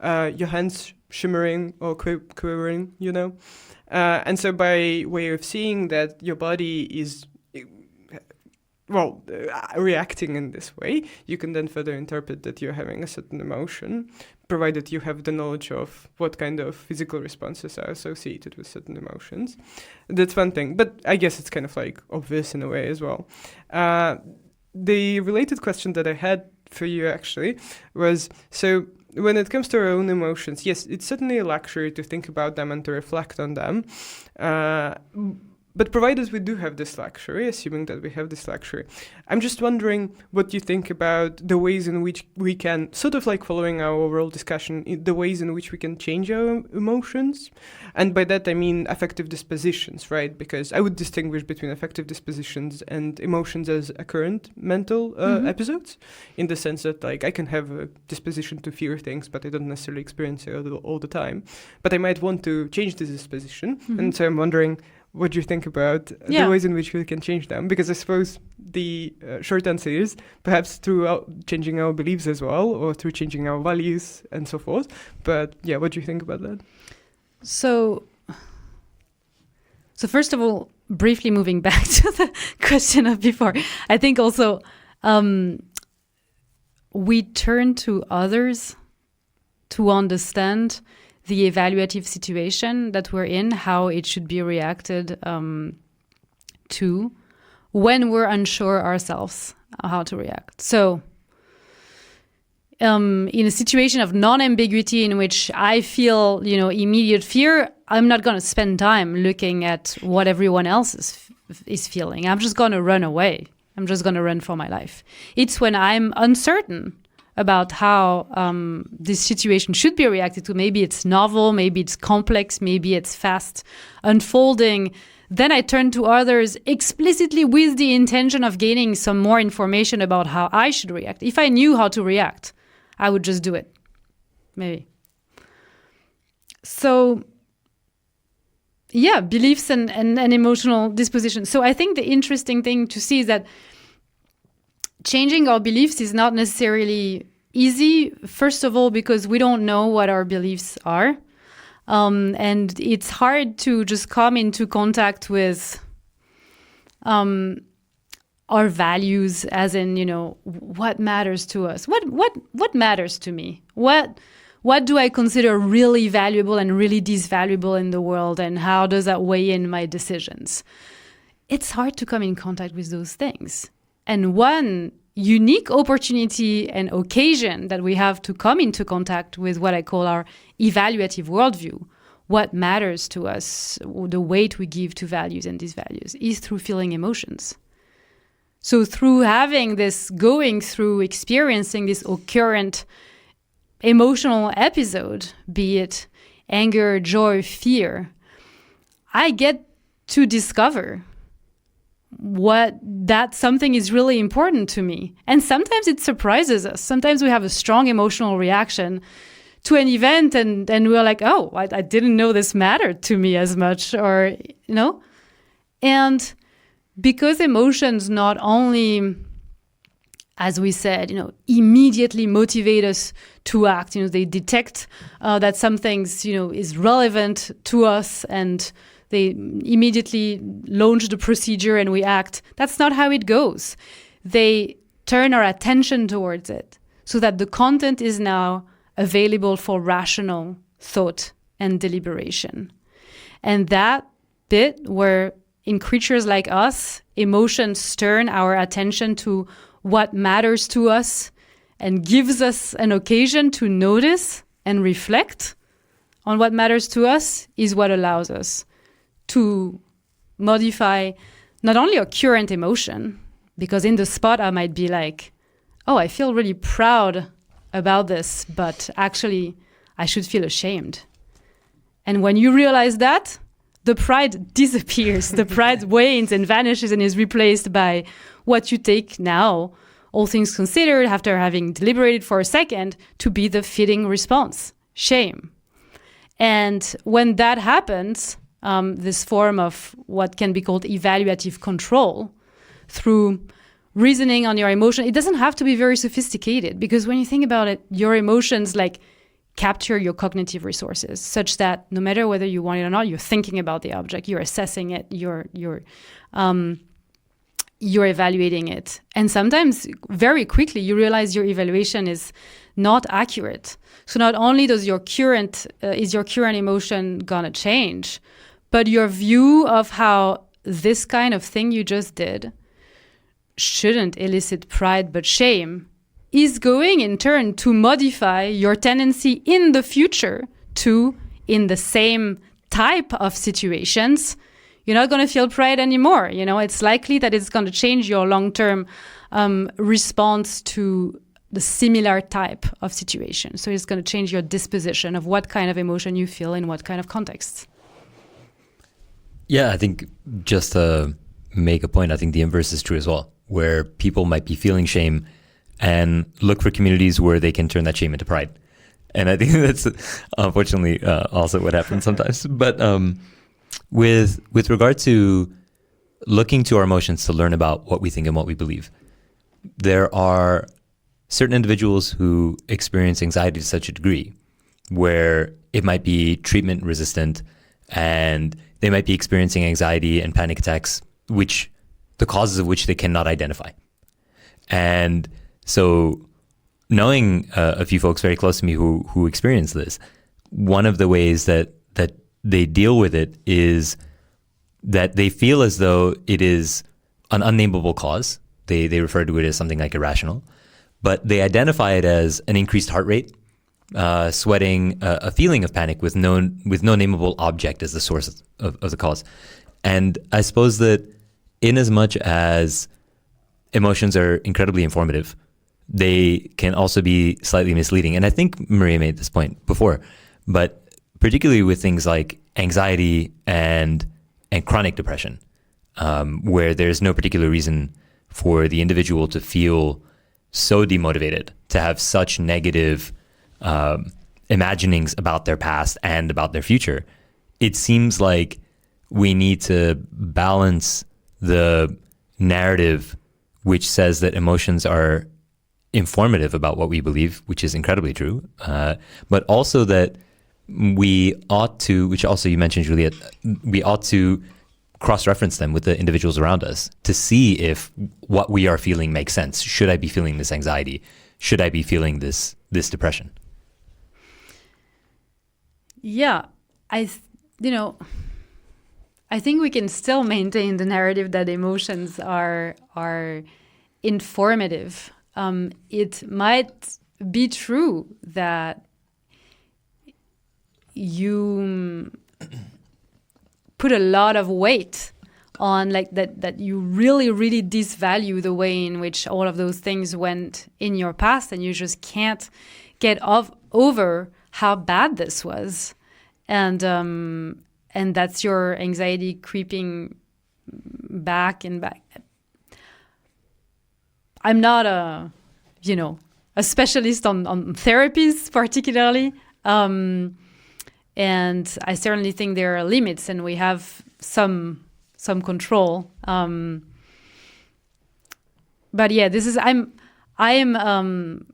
your hands shimmering or quivering, And so by way of seeing that your body is reacting in this way, you can then further interpret that you're having a certain emotion, provided you have the knowledge of what kind of physical responses are associated with certain emotions. That's one thing, but I guess it's kind of like obvious in a way as well. The related question that I had for you actually was, so when it comes to our own emotions, yes, it's certainly a luxury to think about them and to reflect on them. But provided we do have this luxury, assuming that we have this luxury, I'm just wondering what you think about the ways in which we can, sort of like following our overall discussion, the ways in which we can change our emotions. And by that, I mean affective dispositions, right? Because I would distinguish between affective dispositions and emotions as occurrent mental episodes, in the sense that, like, I can have a disposition to fear things, but I don't necessarily experience it all the time. But I might want to change this disposition. And so I'm wondering, what do you think about the ways in which we can change them? Because I suppose the short answer is perhaps through changing our beliefs as well, or through changing our values and so forth. But yeah, what do you think about that? So first of all, briefly moving back to the question of before, I think also we turn to others to understand the evaluative situation that we're in, how it should be reacted to when we're unsure ourselves how to react. So in a situation of non-ambiguity in which I feel, immediate fear, I'm not going to spend time looking at what everyone else is feeling. I'm just going to run away. I'm just going to run for my life. It's when I'm uncertain about how this situation should be reacted to. Maybe it's novel, maybe it's complex, maybe it's fast unfolding. Then I turn to others explicitly with the intention of gaining some more information about how I should react. If I knew how to react, I would just do it. Maybe. So, yeah, beliefs and emotional disposition. So I think the interesting thing to see is that changing our beliefs is not necessarily easy, first of all, because we don't know what our beliefs are. And it's hard to just come into contact with our values, as in, what matters to us? What matters to me? What do I consider really valuable and really disvaluable in the world, and how does that weigh in my decisions? It's hard to come in contact with those things. And one unique opportunity and occasion that we have to come into contact with what I call our evaluative worldview, what matters to us, the weight we give to values and these values, is through feeling emotions. So through having this, going through, experiencing this occurrent emotional episode, be it anger, joy, fear, I get to discover that something is really important to me. And sometimes it surprises us. Sometimes we have a strong emotional reaction to an event and we're like, oh, I didn't know this mattered to me as much, or, And because emotions not only, as we said, immediately motivate us to act, they detect that something, is relevant to us, and they immediately launch the procedure and we act. That's not how it goes. They turn our attention towards it so that the content is now available for rational thought and deliberation. And that bit where in creatures like us, emotions turn our attention to what matters to us and gives us an occasion to notice and reflect on what matters to us, is what allows us to modify not only a current emotion, because in the spot I might be like, oh, I feel really proud about this, but actually I should feel ashamed. And when you realize that, the pride disappears. The pride wanes and vanishes and is replaced by what you take now, all things considered, after having deliberated for a second, to be the fitting response: shame. And when that happens, this form of what can be called evaluative control through reasoning on your emotion, it doesn't have to be very sophisticated, because when you think about it, your emotions capture your cognitive resources, such that no matter whether you want it or not, you're thinking about the object, you're assessing it, you're evaluating it. And sometimes very quickly you realize your evaluation is not accurate. So not only does your current emotion gonna change, but your view of how this kind of thing you just did shouldn't elicit pride but shame is going in turn to modify your tendency in the future to, in the same type of situations, you're not going to feel pride anymore. It's likely that it's going to change your long-term response to the similar type of situation. So it's going to change your disposition of what kind of emotion you feel in what kind of contexts. Yeah, I think just to make a point, I think the inverse is true as well, where people might be feeling shame and look for communities where they can turn that shame into pride. And I think that's unfortunately also what happens sometimes. But with regard to looking to our emotions to learn about what we think and what we believe, there are certain individuals who experience anxiety to such a degree where it might be treatment resistant, and they might be experiencing anxiety and panic attacks, which the causes of which they cannot identify. And so knowing a few folks very close to me who experience this, one of the ways that they deal with it is that they feel as though it is an unnameable cause. They refer to it as something like irrational, but they identify it as an increased heart rate, sweating, a feeling of panic with no nameable object as the source of the cause. And I suppose that in as much as emotions are incredibly informative, they can also be slightly misleading. And I think Maria made this point before, but particularly with things like anxiety and chronic depression, where there's no particular reason for the individual to feel so demotivated, to have such negative imaginings about their past and about their future. It seems like we need to balance the narrative which says that emotions are informative about what we believe, which is incredibly true, but also that we ought to, which also you mentioned, Juliette, we ought to cross-reference them with the individuals around us to see if what we are feeling makes sense. Should I be feeling this anxiety? Should I be feeling this depression? Yeah, I think we can still maintain the narrative that emotions are informative. It might be true that you put a lot of weight on like that you really disvalue the way in which all of those things went in your past, and you just can't get over how bad this was, and that's your anxiety creeping back and back. I'm not a specialist on therapies particularly, and I certainly think there are limits, and we have some control. But yeah, I am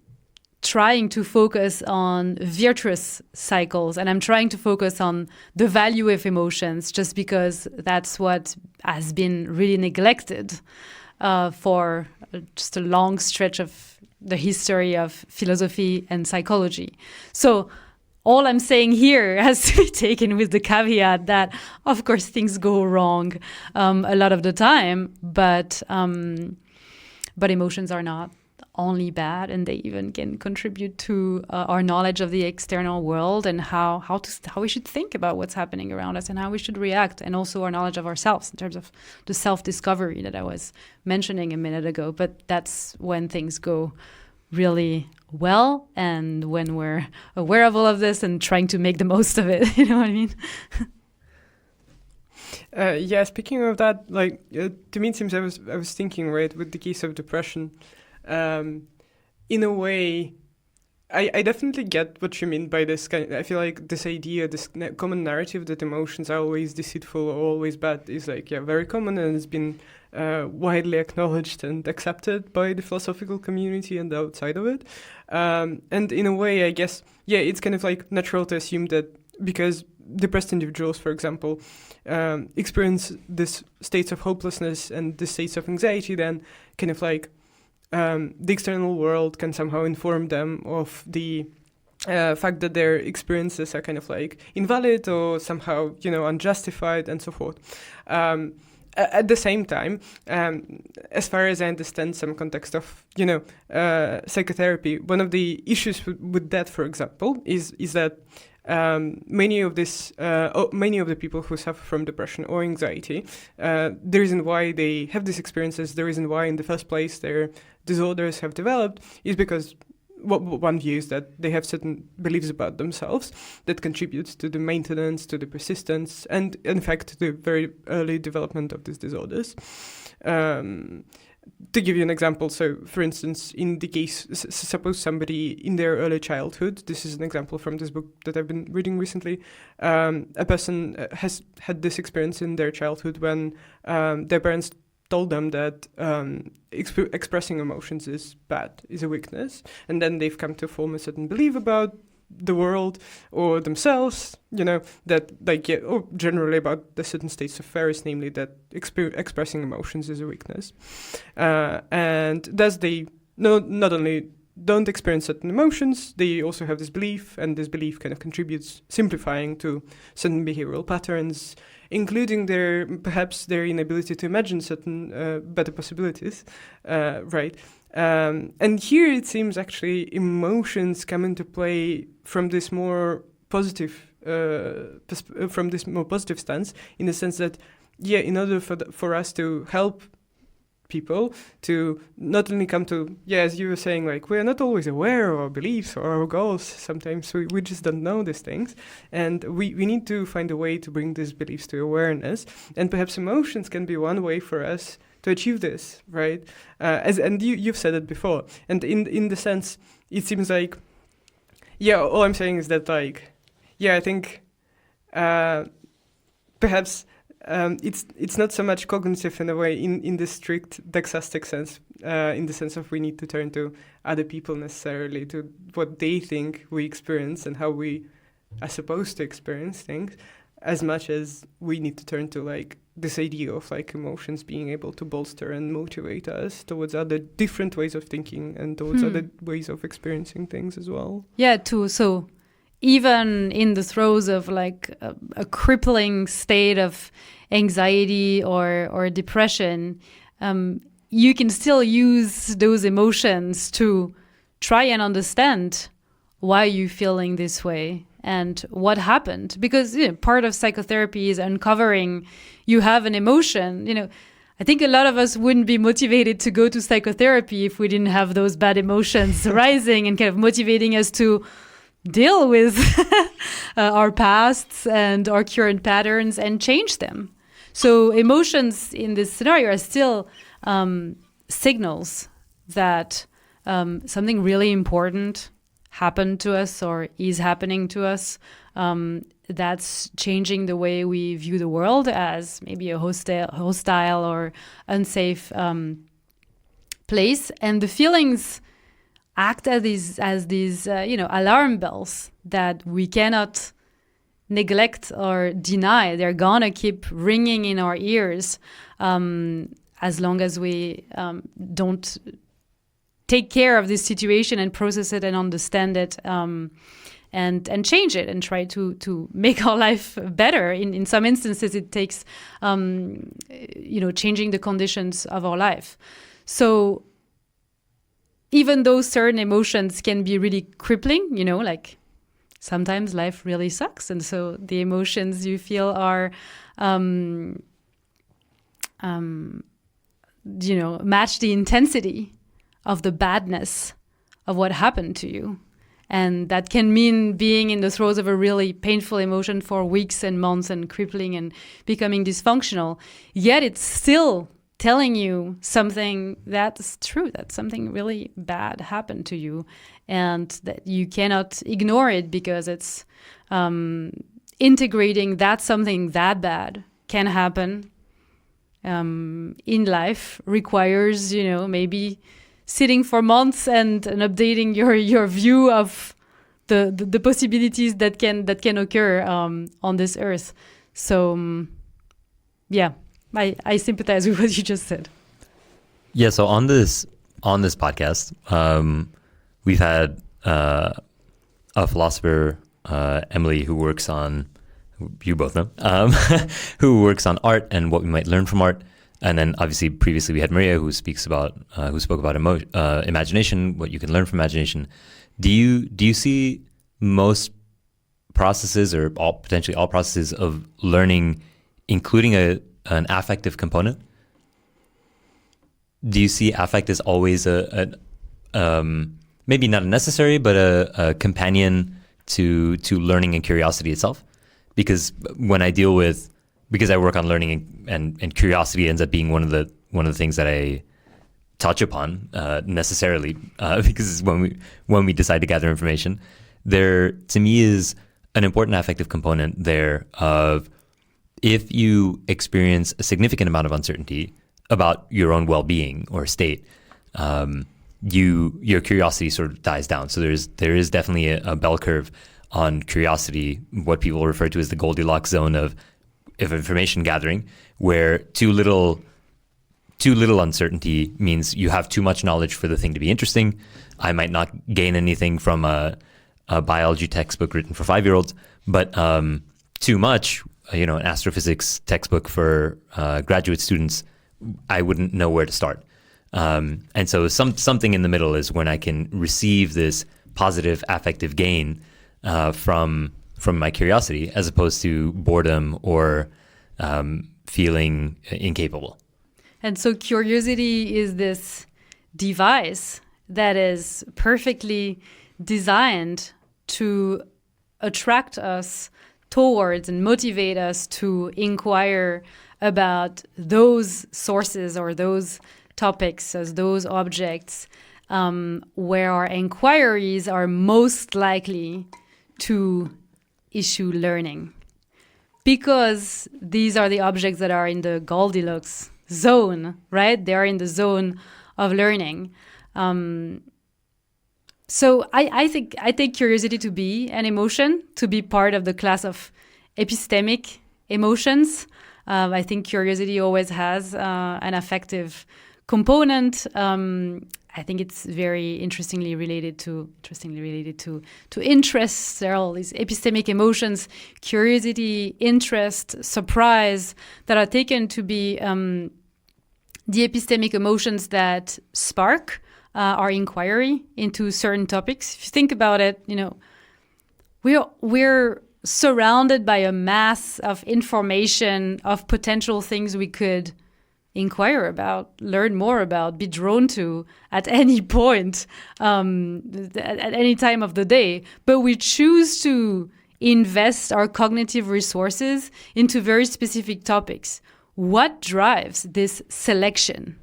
trying to focus on virtuous cycles, and I'm trying to focus on the value of emotions, just because that's what has been really neglected for just a long stretch of the history of philosophy and psychology. So all I'm saying here has to be taken with the caveat that, of course, things go wrong a lot of the time, but emotions are not only bad, and they even can contribute to our knowledge of the external world and how we should think about what's happening around us and how we should react, and also our knowledge of ourselves in terms of the self-discovery that I was mentioning a minute ago. But that's when things go really well, and when we're aware of all of this and trying to make the most of it. You know what I mean? Yeah, speaking of that, to me it seems I was thinking, right, with the case of depression, in a way, I definitely get what you mean by this kind. I feel like this idea, this common narrative that emotions are always deceitful or always bad is very common, and it's been widely acknowledged and accepted by the philosophical community and outside of it. And in a way, I guess, it's kind of like natural to assume that because depressed individuals, for example, experience this states of hopelessness and the states of anxiety, then kind of like the external world can somehow inform them of the fact that their experiences are kind of like invalid or somehow, unjustified and so forth. At the same time, as far as I understand some context of, psychotherapy, one of the issues with that, for example, is that many of the people who suffer from depression or anxiety, the reason why they have these experiences, the reason why in the first place their disorders have developed, is because one view is that they have certain beliefs about themselves that contribute to the maintenance, to the persistence, and in fact to the very early development of these disorders. To give you an example, so for instance, in the case, suppose somebody in their early childhood, this is an example from this book that I've been reading recently, a person has had this experience in their childhood when their parents told them that expressing emotions is bad, is a weakness, and then they've come to form a certain belief about the world or themselves, that or generally about the certain states of affairs, namely that expressing emotions is a weakness, and thus they not only don't experience certain emotions, they also have this belief, and this belief kind of contributes simplifying to certain behavioral patterns, including perhaps their inability to imagine certain better possibilities, right? And here it seems actually emotions come into play from this more positive stance, in the sense that, in order for us to help people to not only come to, as you were saying, like, we're not always aware of our beliefs or our goals. Sometimes we just don't know these things. And we need to find a way to bring these beliefs to awareness. And perhaps emotions can be one way for us to achieve this, right? And you've said it before. And in the sense, it seems like, all I'm saying is that, like, I think perhaps it's not so much cognitive in a way in the strict doxastic sense, in the sense of we need to turn to other people necessarily, to what they think we experience and how we are supposed to experience things, as much as we need to turn to, like, this idea of, like, emotions being able to bolster and motivate us towards other different ways of thinking and towards other ways of experiencing things as well. Yeah, too. So even in the throes of, like, a crippling state of anxiety or depression, you can still use those emotions to try and understand why you're feeling this way and what happened. Because part of psychotherapy is uncovering you have an emotion. I think a lot of us wouldn't be motivated to go to psychotherapy if we didn't have those bad emotions rising and kind of motivating us to deal with our pasts and our current patterns and change them. So emotions in this scenario are still signals that something really important happened to us or is happening to us, that's changing the way we view the world as maybe a hostile or unsafe place. And the feelings act as these alarm bells that we cannot neglect or deny. They're gonna keep ringing in our ears as long as we don't take care of this situation and process it and understand it and change it and try to make our life better. In some instances, it takes changing the conditions of our life. So even though certain emotions can be really crippling, like sometimes life really sucks, and so the emotions you feel are match the intensity of the badness of what happened to you. And that can mean being in the throes of a really painful emotion for weeks and months and crippling and becoming dysfunctional. Yet it's still telling you something that's true, that something really bad happened to you, and that you cannot ignore it because it's integrating that something that bad can happen in life requires, maybe sitting for months and updating your view of the possibilities that can occur on this earth. So I sympathize with what you just said. Yeah. So on this podcast, we've had a philosopher, Emily, who works on, you both know, who works on art and what we might learn from art. And then obviously previously we had Maria, who spoke about imagination, what you can learn from imagination. Do you see most processes, or potentially all processes of learning, including an affective component? Do you see affect as always maybe not a necessary, but a companion to learning and curiosity itself? Because when I deal with, because I work on learning and curiosity ends up being one of the things that I touch upon necessarily, because when we decide to gather information, there to me is an important affective component there of, if you experience a significant amount of uncertainty about your own well-being or state, your curiosity sort of dies down. So there is definitely a bell curve on curiosity, what people refer to as the Goldilocks zone of information gathering, where too little uncertainty means you have too much knowledge for the thing to be interesting. I might not gain anything from a biology textbook written for 5-year-olds, but too much, an astrophysics textbook for graduate students, I wouldn't know where to start. And so something in the middle is when I can receive this positive affective gain from my curiosity, as opposed to boredom or feeling incapable. And so curiosity is this device that is perfectly designed to attract us towards and motivate us to inquire about those sources or those topics as those objects where our inquiries are most likely to issue learning. Because these are the objects that are in the Goldilocks zone, right? They are in the zone of learning. So I think I take curiosity to be an emotion, to be part of the class of epistemic emotions. I think curiosity always has an affective component. I think it's very interestingly related to interests. There are all these epistemic emotions: curiosity, interest, surprise, that are taken to be the epistemic emotions that spark our inquiry into certain topics. If you think about it, we're surrounded by a mass of information, of potential things we could inquire about, learn more about, be drawn to at any point, at any time of the day. But we choose to invest our cognitive resources into very specific topics. What drives this selection?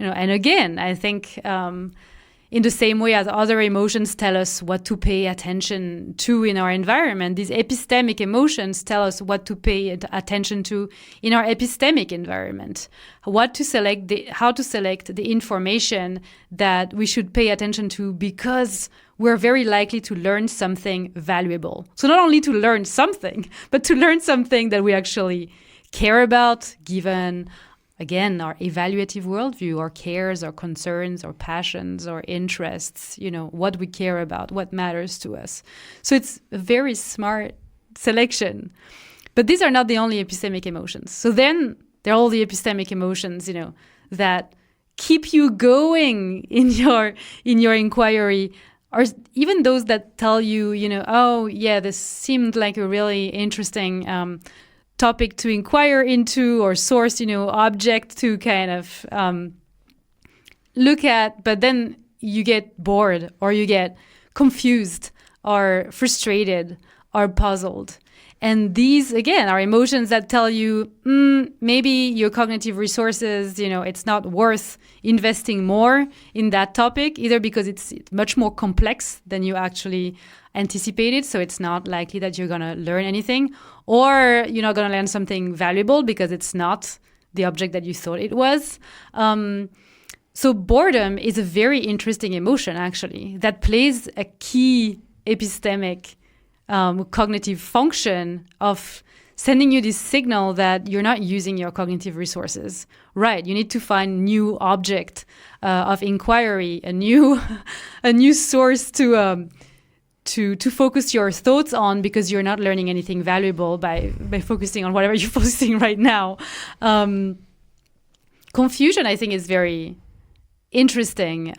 And again, I think in the same way as other emotions tell us what to pay attention to in our environment, these epistemic emotions tell us what to pay attention to in our epistemic environment, how to select the information that we should pay attention to, because we're very likely to learn something valuable. So not only to learn something, but to learn something that we actually care about, given again, our evaluative worldview, our cares, our concerns, our passions, our interests, what we care about, what matters to us. So it's a very smart selection. But these are not the only epistemic emotions. So then there are all the epistemic emotions, that keep you going in your inquiry, or even those that tell you, oh yeah, this seemed like a really interesting topic to inquire into, or source, object to kind of look at, but then you get bored, or you get confused, or frustrated, or puzzled. And these, again, are emotions that tell you, maybe your cognitive resources, it's not worth investing more in that topic, either because it's much more complex than you actually anticipated, so it's not likely that you're going to learn anything, or you're not going to learn something valuable because it's not the object that you thought it was. So boredom is a very interesting emotion, actually, that plays a key epistemic cognitive function of sending you this signal that you're not using your cognitive resources right. You need to find new object of inquiry, a new source to focus your thoughts on, because you're not learning anything valuable by focusing on whatever you're focusing right now. Confusion, I think, is very interesting.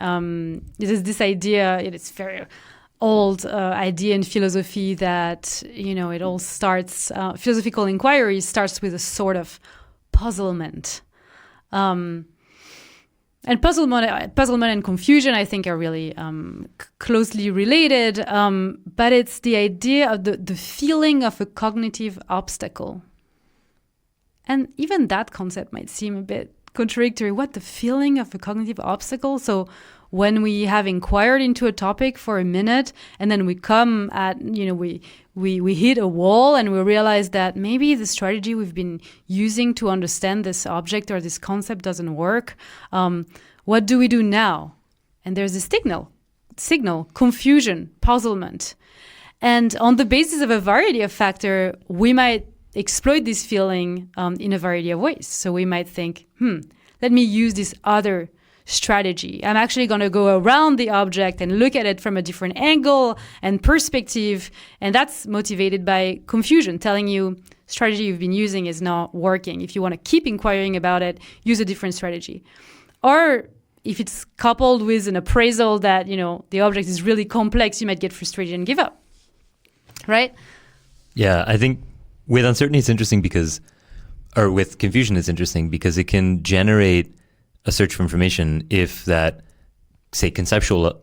There's this idea, it's very old idea in philosophy that, it all starts, philosophical inquiry starts with a sort of puzzlement. And puzzlement and confusion, I think, are really closely related. But it's the idea of the feeling of a cognitive obstacle. And even that concept might seem a bit contradictory. What, the feeling of a cognitive obstacle? So when we have inquired into a topic for a minute, and then we come at, we hit a wall, and we realize that maybe the strategy we've been using to understand this object or this concept doesn't work. What do we do now? And there's this signal, confusion, puzzlement. And on the basis of a variety of factors, we might exploit this feeling in a variety of ways. So we might think, let me use this other strategy. I'm actually going to go around the object and look at it from a different angle and perspective. And that's motivated by confusion, telling you strategy you've been using is not working. If you want to keep inquiring about it, use a different strategy. Or if it's coupled with an appraisal that, the object is really complex, you might get frustrated and give up. Right? Yeah, I think with uncertainty, it's interesting because or with confusion, it's interesting because it can generate a search for information if that, say, conceptual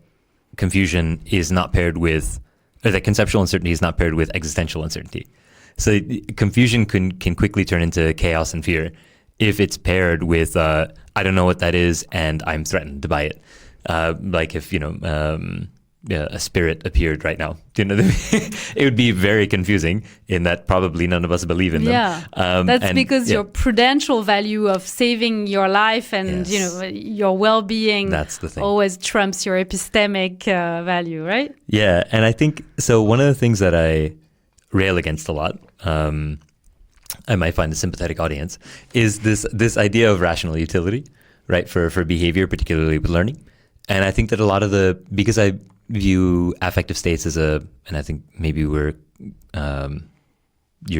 confusion is not paired with, or that conceptual uncertainty is not paired with existential uncertainty. So confusion can quickly turn into chaos and fear if it's paired with, I don't know what that is and I'm threatened by it. Like if, a spirit appeared right now, it would be very confusing in that probably none of us believe in them. Yeah, that's because your prudential value of saving your life and your well-being that's the thing. Always trumps your epistemic value, right? Yeah, and I think so. One of the things that I rail against a lot, I might find a sympathetic audience, is this idea of rational utility, right, for behavior, particularly with learning. And I think that a lot of because I view affective states as and I think maybe you're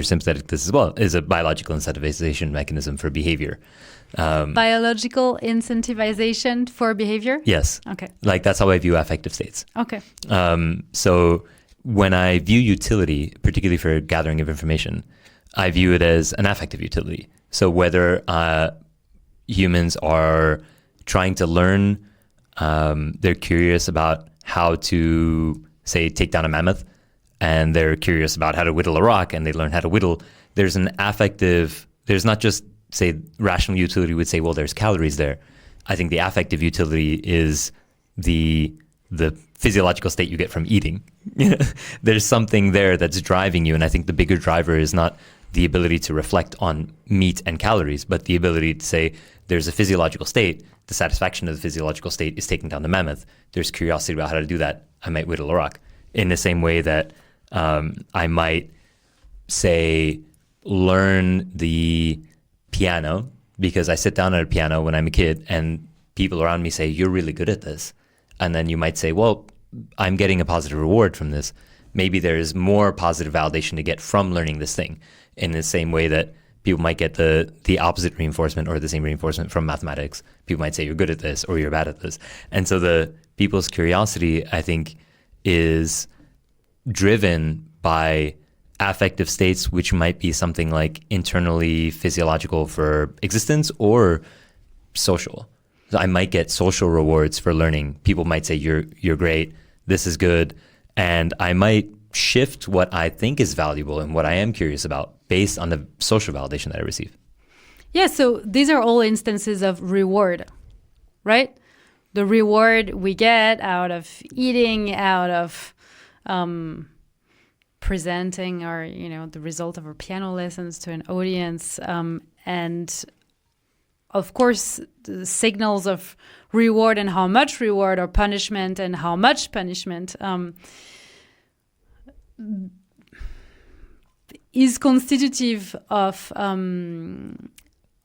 sympathetic to this as well, is a biological incentivization mechanism for behavior. Biological incentivization for behavior? Yes. Okay. Like that's how I view affective states. Okay. So when I view utility, particularly for gathering of information, I view it as an affective utility. So whether humans are trying to learn, they're curious about how to, say, take down a mammoth, and they're curious about how to whittle a rock, and they learn how to whittle. There's not just, say, rational utility would say, well, there's calories there. I think the affective utility is the physiological state you get from eating. There's something there that's driving you, and I think the bigger driver is not the ability to reflect on meat and calories, but the ability to say there's a physiological state. The satisfaction of the physiological state is taking down the mammoth. There's curiosity about how to do that. I might whittle a rock. In the same way that I might, say, learn the piano because I sit down at a piano when I'm a kid and people around me say, you're really good at this. And then you might say, well, I'm getting a positive reward from this. Maybe there's more positive validation to get from learning this thing, in the same way that people might get the opposite reinforcement or the same reinforcement from mathematics. People might say you're good at this or you're bad at this. And so the people's curiosity, I think, is driven by affective states, which might be something like internally physiological for existence or social. So I might get social rewards for learning. People might say you're great, this is good, and I might shift what I think is valuable and what I am curious about based on the social validation that I receive. Yeah, so these are all instances of reward, right? The reward we get out of eating, out of presenting our, the result of our piano lessons to an audience, and of course, the signals of reward and how much reward or punishment and how much punishment is constitutive of our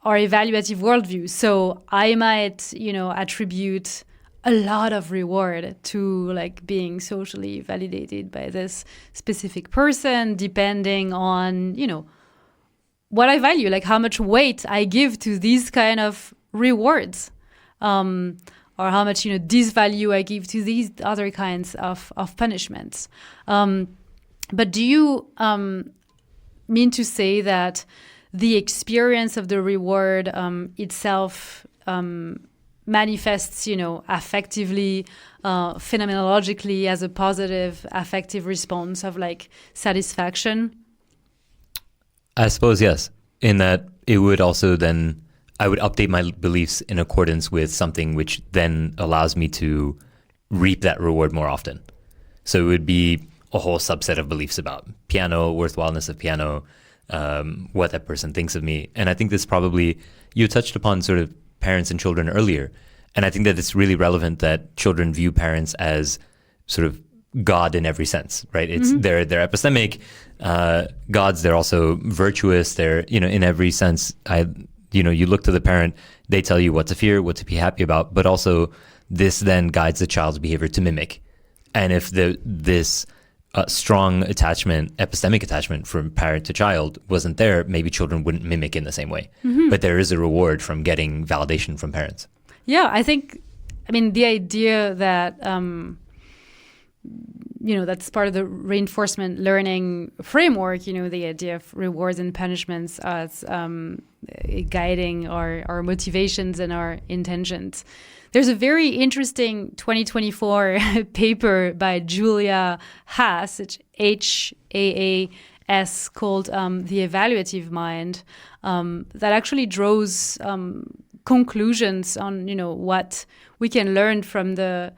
evaluative worldview. So I might, attribute a lot of reward to like being socially validated by this specific person, depending on, what I value, like how much weight I give to these kind of rewards, or how much, disvalue I give to these other kinds of punishments. But do you mean to say that the experience of the reward itself manifests, affectively, phenomenologically as a positive affective response of like satisfaction? I suppose, yes. In that it would also then, I would update my beliefs in accordance with something which then allows me to reap that reward more often. So it would be a whole subset of beliefs about piano, worthwhileness of piano, what that person thinks of me. And I think this probably, you touched upon sort of parents and children earlier. And I think that it's really relevant that children view parents as sort of God in every sense, right? It's they're epistemic gods. They're also virtuous. They're, in every sense, you look to the parent, they tell you what to fear, what to be happy about, but also this then guides the child's behavior to mimic. And if this strong attachment, epistemic attachment from parent to child wasn't there, maybe children wouldn't mimic in the same way. But there is a reward from getting validation from parents. Yeah, I think, the idea that that's part of the reinforcement learning framework, the idea of rewards and punishments as guiding our motivations and our intentions. There's a very interesting 2024 paper by Julia Haas, it's Haas, called The Evaluative Mind, that actually draws conclusions on, what we can learn from the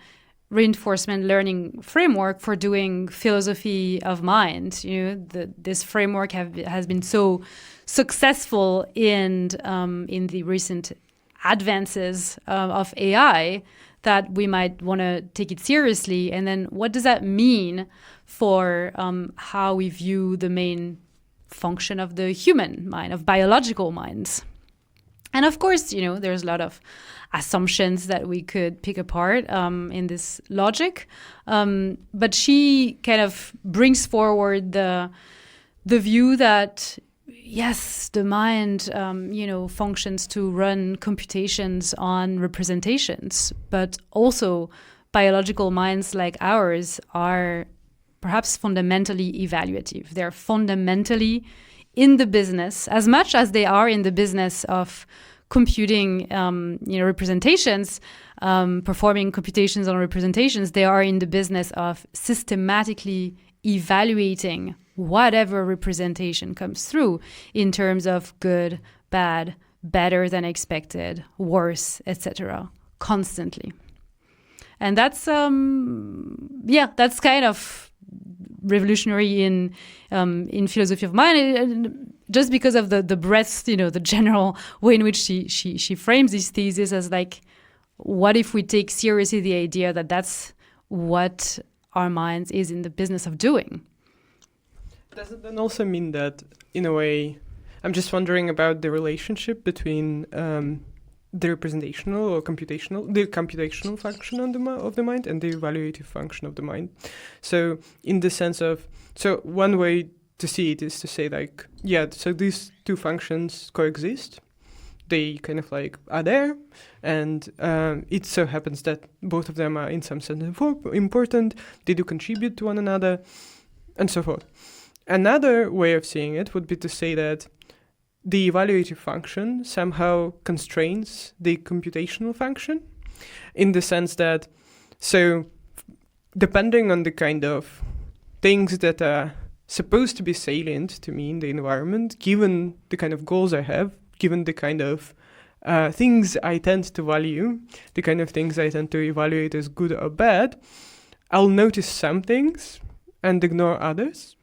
reinforcement learning framework for doing philosophy of mind. This framework has been so successful in the recent advances of AI that we might want to take it seriously. And then what does that mean for how we view the main function of the human mind, of biological minds? And of course, there's a lot of assumptions that we could pick apart in this logic. But she kind of brings forward the view that, yes, the mind, functions to run computations on representations, but also biological minds like ours are perhaps fundamentally evaluative. They're fundamentally in the business, as much as they are in the business of computing, representations, performing computations on representations, they are in the business of systematically evaluating whatever representation comes through in terms of good, bad, better than expected, worse, etc., constantly. And that's kind of revolutionary in philosophy of mind, just because of the breadth, the general way in which she frames this thesis as like, what if we take seriously the idea that that's what our minds is in the business of doing? Does it then also mean that, in a way, I'm just wondering about the relationship between the representational or computational function of the mind and the evaluative function of the mind. So in the sense of, one way to see it is to say like, so these two functions coexist. They kind of like are there, and it so happens that both of them are in some sense important. They do contribute to one another, and so forth. Another way of seeing it would be to say that the evaluative function somehow constrains the computational function, in the sense that, depending on the kind of things that are supposed to be salient to me in the environment, given the kind of goals I have, given the kind of things I tend to value, the kind of things I tend to evaluate as good or bad, I'll notice some things and ignore others.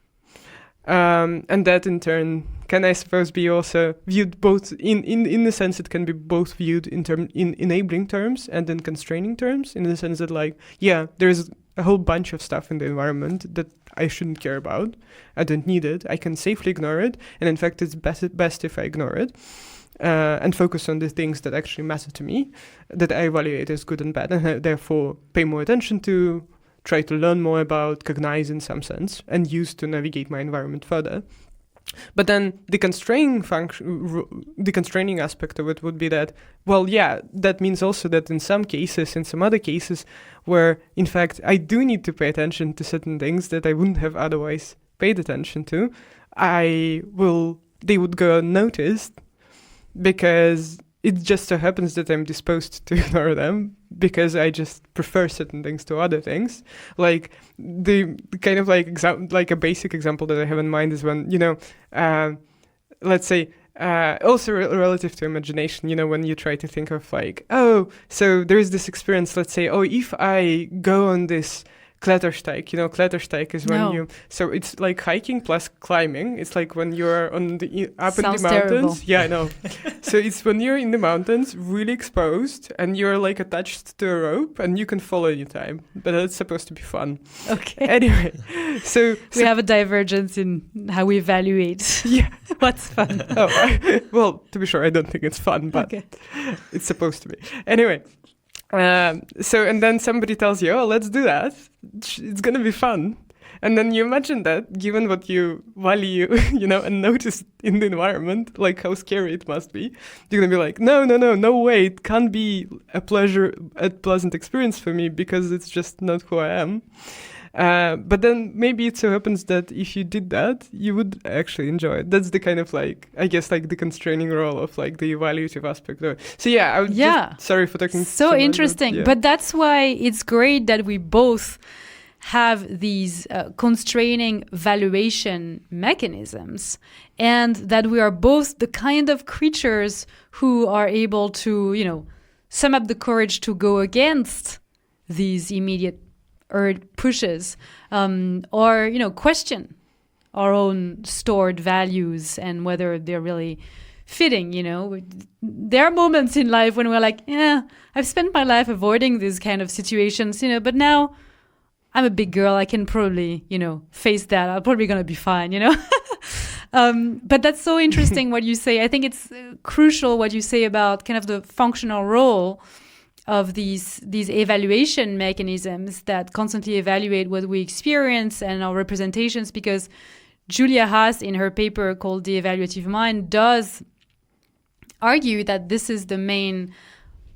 And that in turn can, I suppose, be also viewed both in the sense it can be both viewed in enabling terms and in constraining terms, in the sense that like, there's a whole bunch of stuff in the environment that I shouldn't care about. I don't need it. I can safely ignore it. And in fact, it's best if I ignore it and focus on the things that actually matter to me, that I evaluate as good and bad, and I therefore pay more attention to, try to learn more about, cognize in some sense, and use to navigate my environment further. But then the constraining aspect of it would be that, that means also that in some other cases, where in fact I do need to pay attention to certain things that I wouldn't have otherwise paid attention to, they would go unnoticed, because it just so happens that I'm disposed to ignore them because I just prefer certain things to other things. Like the kind of like a basic example that I have in mind is when, let's say, also relative to imagination, when you try to think of like, so there is this experience, let's say, if I go on this Klettersteig, Klettersteig is when so it's like hiking plus climbing. It's like when you're up in the mountains. Terrible. Yeah, I know. So it's when you're in the mountains, really exposed, and you're like attached to a rope, and you can fall anytime. But it's supposed to be fun. Okay. Anyway, so we have a divergence in how we evaluate. Yeah, what's fun. Well, to be sure, I don't think it's fun, but it's supposed to be. Anyway. And then somebody tells you, let's do that. It's going to be fun. And then you imagine that, given what you value, and notice in the environment, like how scary it must be, you're going to be like, no way. It can't be a pleasant experience for me because it's just not who I am. But then maybe it so happens that if you did that, you would actually enjoy it. That's the kind of like, I guess, like the constraining role of like the evaluative aspect of it. So yeah, I would sorry for talking so much, interesting. But that's why it's great that we both have these constraining valuation mechanisms, and that we are both the kind of creatures who are able to, sum up the courage to go against these immediate urge pushes, or question our own stored values and whether they're really fitting. There are moments in life when we're like, I've spent my life avoiding these kind of situations, but now I'm a big girl. I can probably, face that. I'm probably going to be fine, But that's so interesting what you say. I think it's crucial what you say about kind of the functional role of these evaluation mechanisms that constantly evaluate what we experience and our representations, because Julia Haas, in her paper called The Evaluative Mind, does argue that this is the main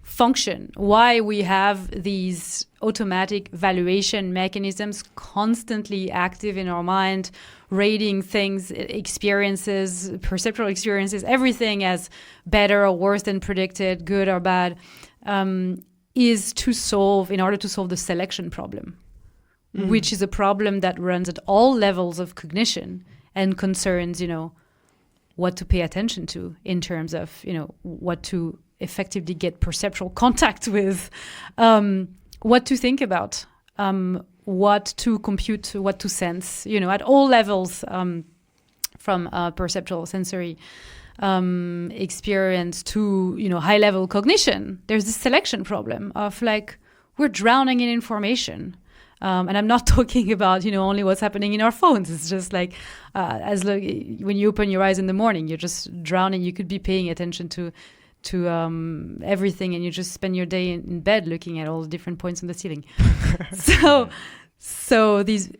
function, why we have these automatic valuation mechanisms constantly active in our mind, rating things, experiences, perceptual experiences, everything as better or worse than predicted, good or bad, is in order to solve the selection problem, which is a problem that runs at all levels of cognition and concerns, what to pay attention to in terms of, what to effectively get perceptual contact with, what to think about, what to compute, what to sense, at all levels, from perceptual sensory experience to, high-level cognition. There's this selection problem of like, we're drowning in information. And I'm not talking about, only what's happening in our phones. It's just like, when you open your eyes in the morning, you're just drowning. You could be paying attention to everything, and you just spend your day in bed looking at all the different points on the ceiling. So these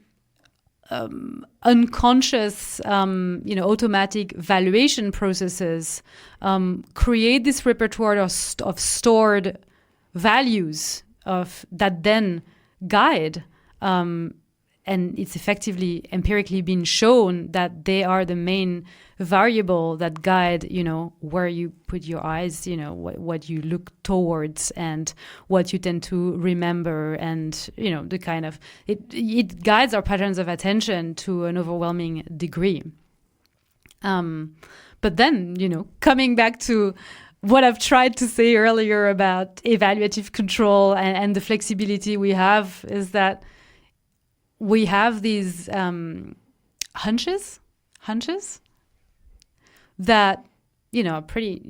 unconscious, automatic valuation processes create this repertoire of stored values that then guide, and it's effectively empirically been shown that they are the main variable that guide, where you put your eyes, what you look towards and what you tend to remember, and, the kind of, it guides our patterns of attention to an overwhelming degree. But then, coming back to what I've tried to say earlier about evaluative control and the flexibility we have, is that we have these hunches that, are pretty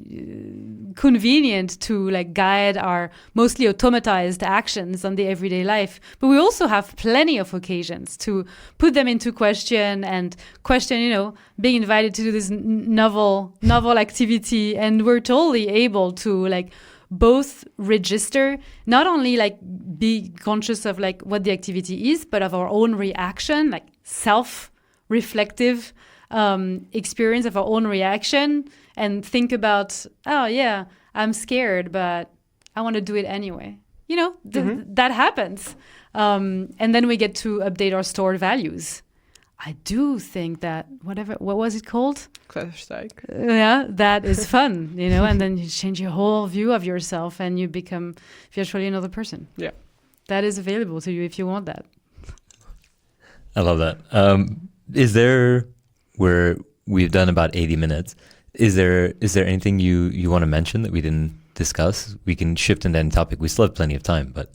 convenient to like guide our mostly automatized actions on the everyday life. But we also have plenty of occasions to put them into question and question, being invited to do this novel activity. And we're totally able to like both register, not only like be conscious of like what the activity is, but of our own reaction, like self-reflective experience of our own reaction, and think about, oh yeah, I'm scared, but I want to do it anyway. That happens. And then we get to update our stored values. I do think that what was it called? Clash Stack. Yeah, that is fun, and then you change your whole view of yourself and you become virtually another person. Yeah. That is available to you if you want that. I love that. Is there, where we've done about 80 minutes, is there anything you want to mention that we didn't discuss? We can shift into any topic. We still have plenty of time, but.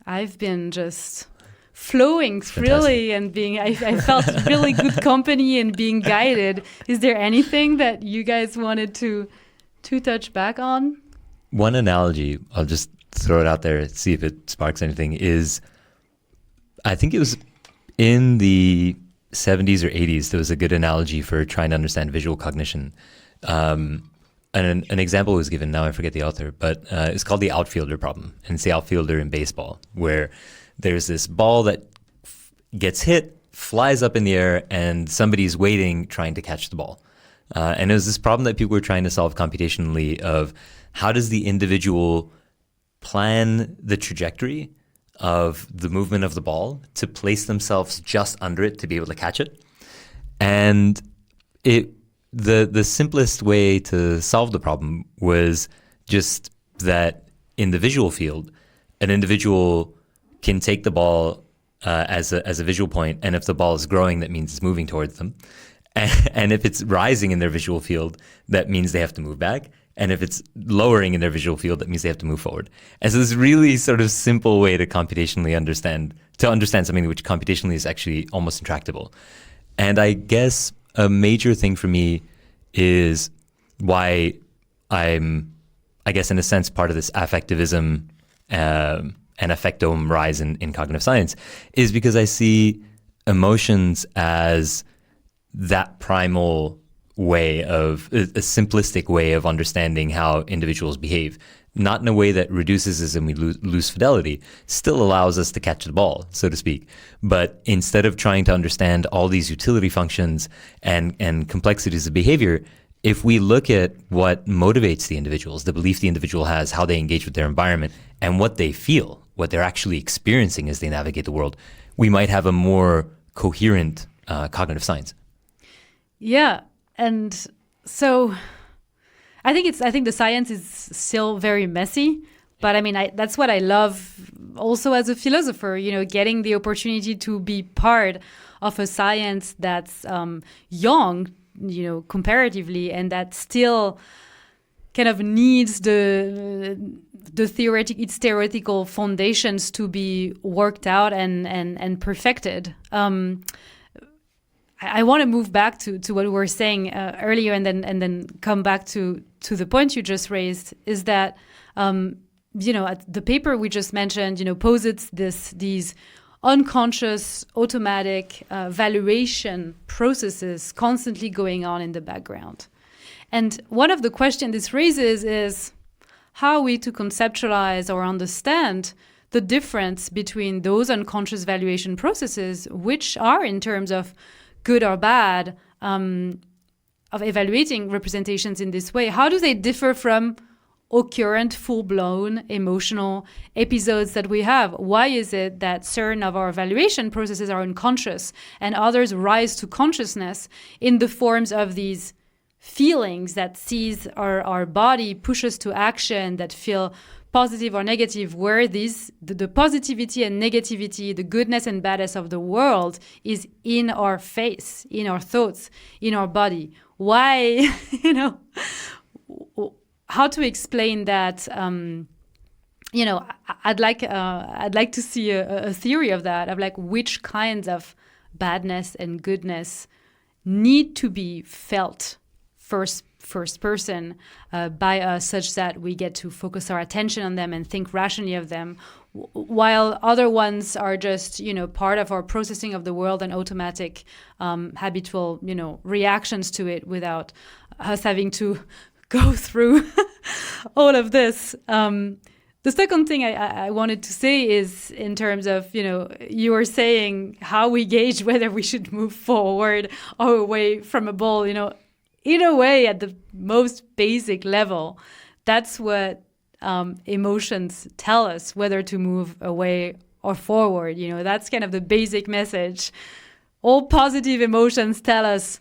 I've been just flowing freely and I felt really good company and being guided. Is there anything that you guys wanted to touch back on? One analogy, I'll just throw it out there, see if it sparks anything, is I think it was in the 70s or 80s, there was a good analogy for trying to understand visual cognition. And an example was given, now I forget the author, but it's called the outfielder problem. And it's the outfielder in baseball, where there's this ball that gets hit, flies up in the air, and somebody's waiting, trying to catch the ball. And it was this problem that people were trying to solve computationally of how does the individual plan the trajectory of the movement of the ball to place themselves just under it to be able to catch it? And the simplest way to solve the problem was just that in the visual field, an individual can take the ball as a visual point, and if the ball is growing, that means it's moving towards them. And if it's rising in their visual field, that means they have to move back. And if it's lowering in their visual field, that means they have to move forward. And so this really sort of simple way to computationally understand something which computationally is actually almost intractable. And I guess a major thing for me is why I'm, I guess in a sense, part of this affectivism and affectome rise in cognitive science is because I see emotions as that primal way of a simplistic way of understanding how individuals behave, not in a way that reduces us and we lose fidelity, still allows us to catch the ball, so to speak. But instead of trying to understand all these utility functions and complexities of behavior, if we look at what motivates the individuals, the belief the individual has, how they engage with their environment, and what they feel, what they're actually experiencing as they navigate the world, we might have a more coherent cognitive science. Yeah. And so I think the science is still very messy, but I mean, that's what I love also as a philosopher, getting the opportunity to be part of a science that's young, comparatively, and that still kind of needs its theoretical foundations to be worked out and perfected. I want to move back to what we were saying earlier, and then come back to the point you just raised. Is that the paper we just mentioned, posits these unconscious, automatic valuation processes constantly going on in the background. And one of the questions this raises is how are we to conceptualize or understand the difference between those unconscious valuation processes, which are in terms of good or bad, of evaluating representations in this way. How do they differ from occurrent, full-blown emotional episodes that we have? Why is it that certain of our evaluation processes are unconscious and others rise to consciousness in the forms of these feelings that seize our body, push us to action, that feel positive or negative, where the positivity and negativity, the goodness and badness of the world is in our face, in our thoughts, in our body? Why, how to explain that? I'd like to see a theory of that, of like which kinds of badness and goodness need to be felt first person by us, such that we get to focus our attention on them and think rationally of them, while other ones are just part of our processing of the world and automatic habitual reactions to it without us having to go through all of this. The second thing I wanted to say is in terms of, you were saying how we gauge whether we should move forward or away from a ball, in a way, at the most basic level, that's what emotions tell us, whether to move away or forward. That's kind of the basic message. All positive emotions tell us,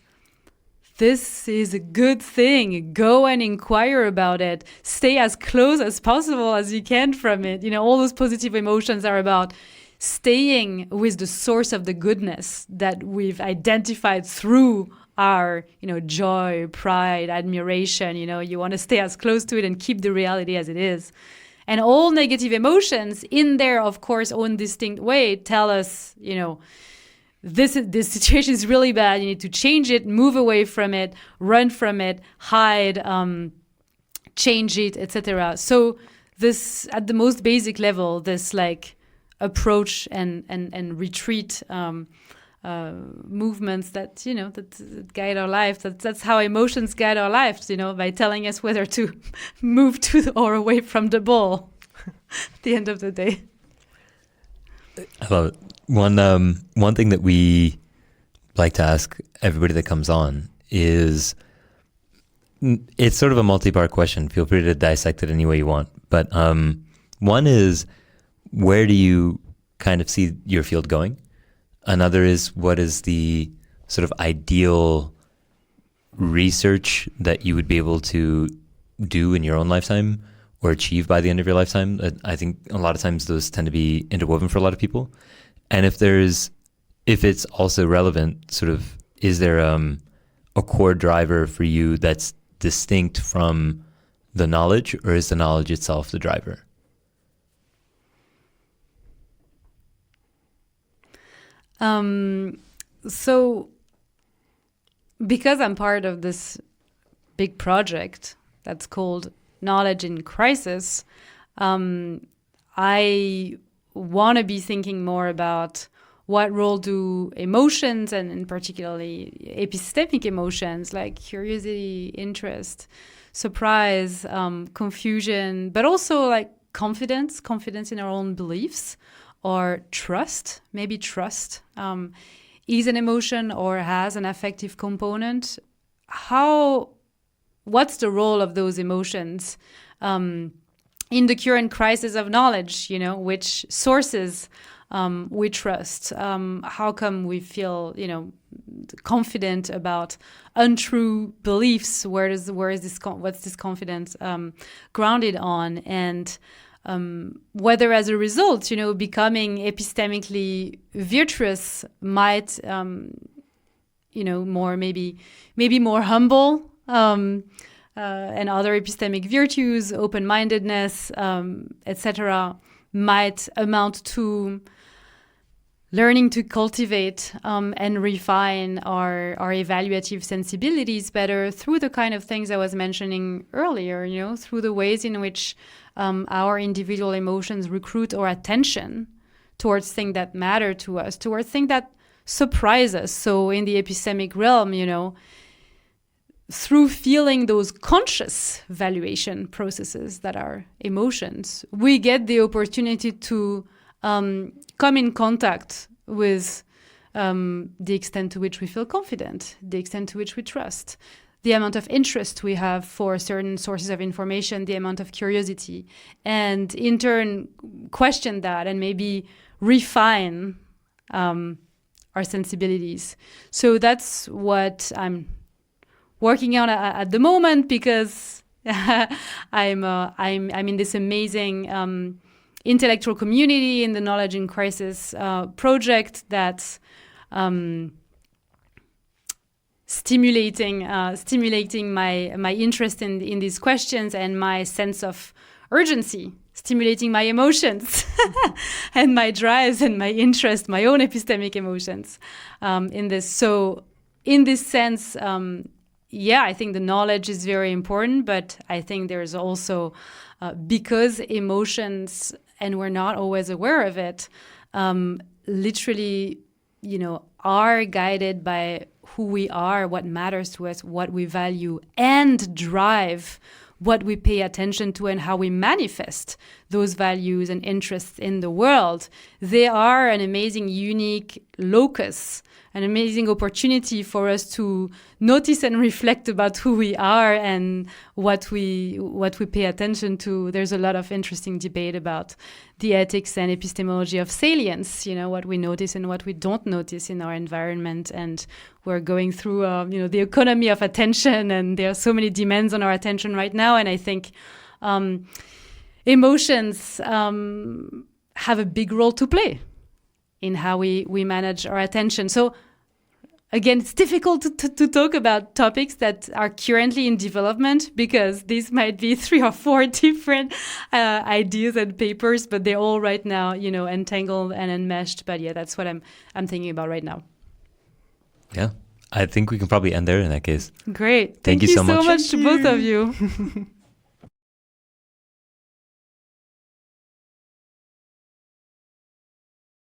this is a good thing. Go and inquire about it. Stay as close as possible as you can from it. All those positive emotions are about staying with the source of the goodness that we've identified through our, joy, pride, admiration. You want to stay as close to it and keep the reality as it is. And all negative emotions in their, of course, own distinct way tell us, this situation is really bad. You need to change it, move away from it, run from it, hide, change it, etc. So this, at the most basic level, this like approach and retreat movements that that guide our life. That's how emotions guide our lives. By telling us whether to move to or away from the ball. At the end of the day. I love it. One thing that we like to ask everybody that comes on is, It's sort of a multi-part question. Feel free to dissect it any way you want. But one is, where do you kind of see your field going? Another is, what is the sort of ideal research that you would be able to do in your own lifetime or achieve by the end of your lifetime? I think a lot of times those tend to be interwoven for a lot of people. And if it's also relevant, sort of, is there a core driver for you that's distinct from the knowledge, or is the knowledge itself the driver? So because I'm part of this big project that's called Knowledge in Crisis, I want to be thinking more about what role do emotions, and in particularly epistemic emotions like curiosity, interest, surprise, confusion, but also like confidence in our own beliefs, or trust, maybe trust, is an emotion or has an affective component. What's the role of those emotions in the current crisis of knowledge? Which sources we trust? How come we feel, confident about untrue beliefs? What's this confidence grounded on? And whether as a result, becoming epistemically virtuous might, maybe more humble, and other epistemic virtues, open-mindedness, etc., might amount to learning to cultivate and refine our evaluative sensibilities better through the kind of things I was mentioning earlier, through the ways in which our individual emotions recruit our attention towards things that matter to us, towards things that surprise us. So in the epistemic realm, through feeling those conscious valuation processes that are emotions, we get the opportunity to come in contact with the extent to which we feel confident, the extent to which we trust, the amount of interest we have for certain sources of information, the amount of curiosity, and in turn question that and maybe refine our sensibilities. So that's what I'm working on at the moment, because I'm in this amazing intellectual community in the Knowledge in Crisis project that's stimulating my interest in these questions and my sense of urgency, stimulating my emotions and my drives and my interest, my own epistemic emotions in this. So in this sense, I think the knowledge is very important, but I think there's also, because emotions, and we're not always aware of it, literally, are guided by who we are, what matters to us, what we value, and drive what we pay attention to and how we manifest those values and interests in the world. They are an amazing, unique locus, an amazing opportunity for us to notice and reflect about who we are and what we pay attention to. There's a lot of interesting debate about the ethics and epistemology of salience, what we notice and what we don't notice in our environment. And we're going through, the economy of attention, and there are so many demands on our attention right now. And I think emotions have a big role to play in how we manage our attention. So again, it's difficult to talk about topics that are currently in development, because these might be 3 or 4 different ideas and papers, but they're all right now, entangled and enmeshed. But yeah, that's what I'm thinking about right now. Yeah, I think we can probably end there in that case. Great. Thank you so much. To both of you.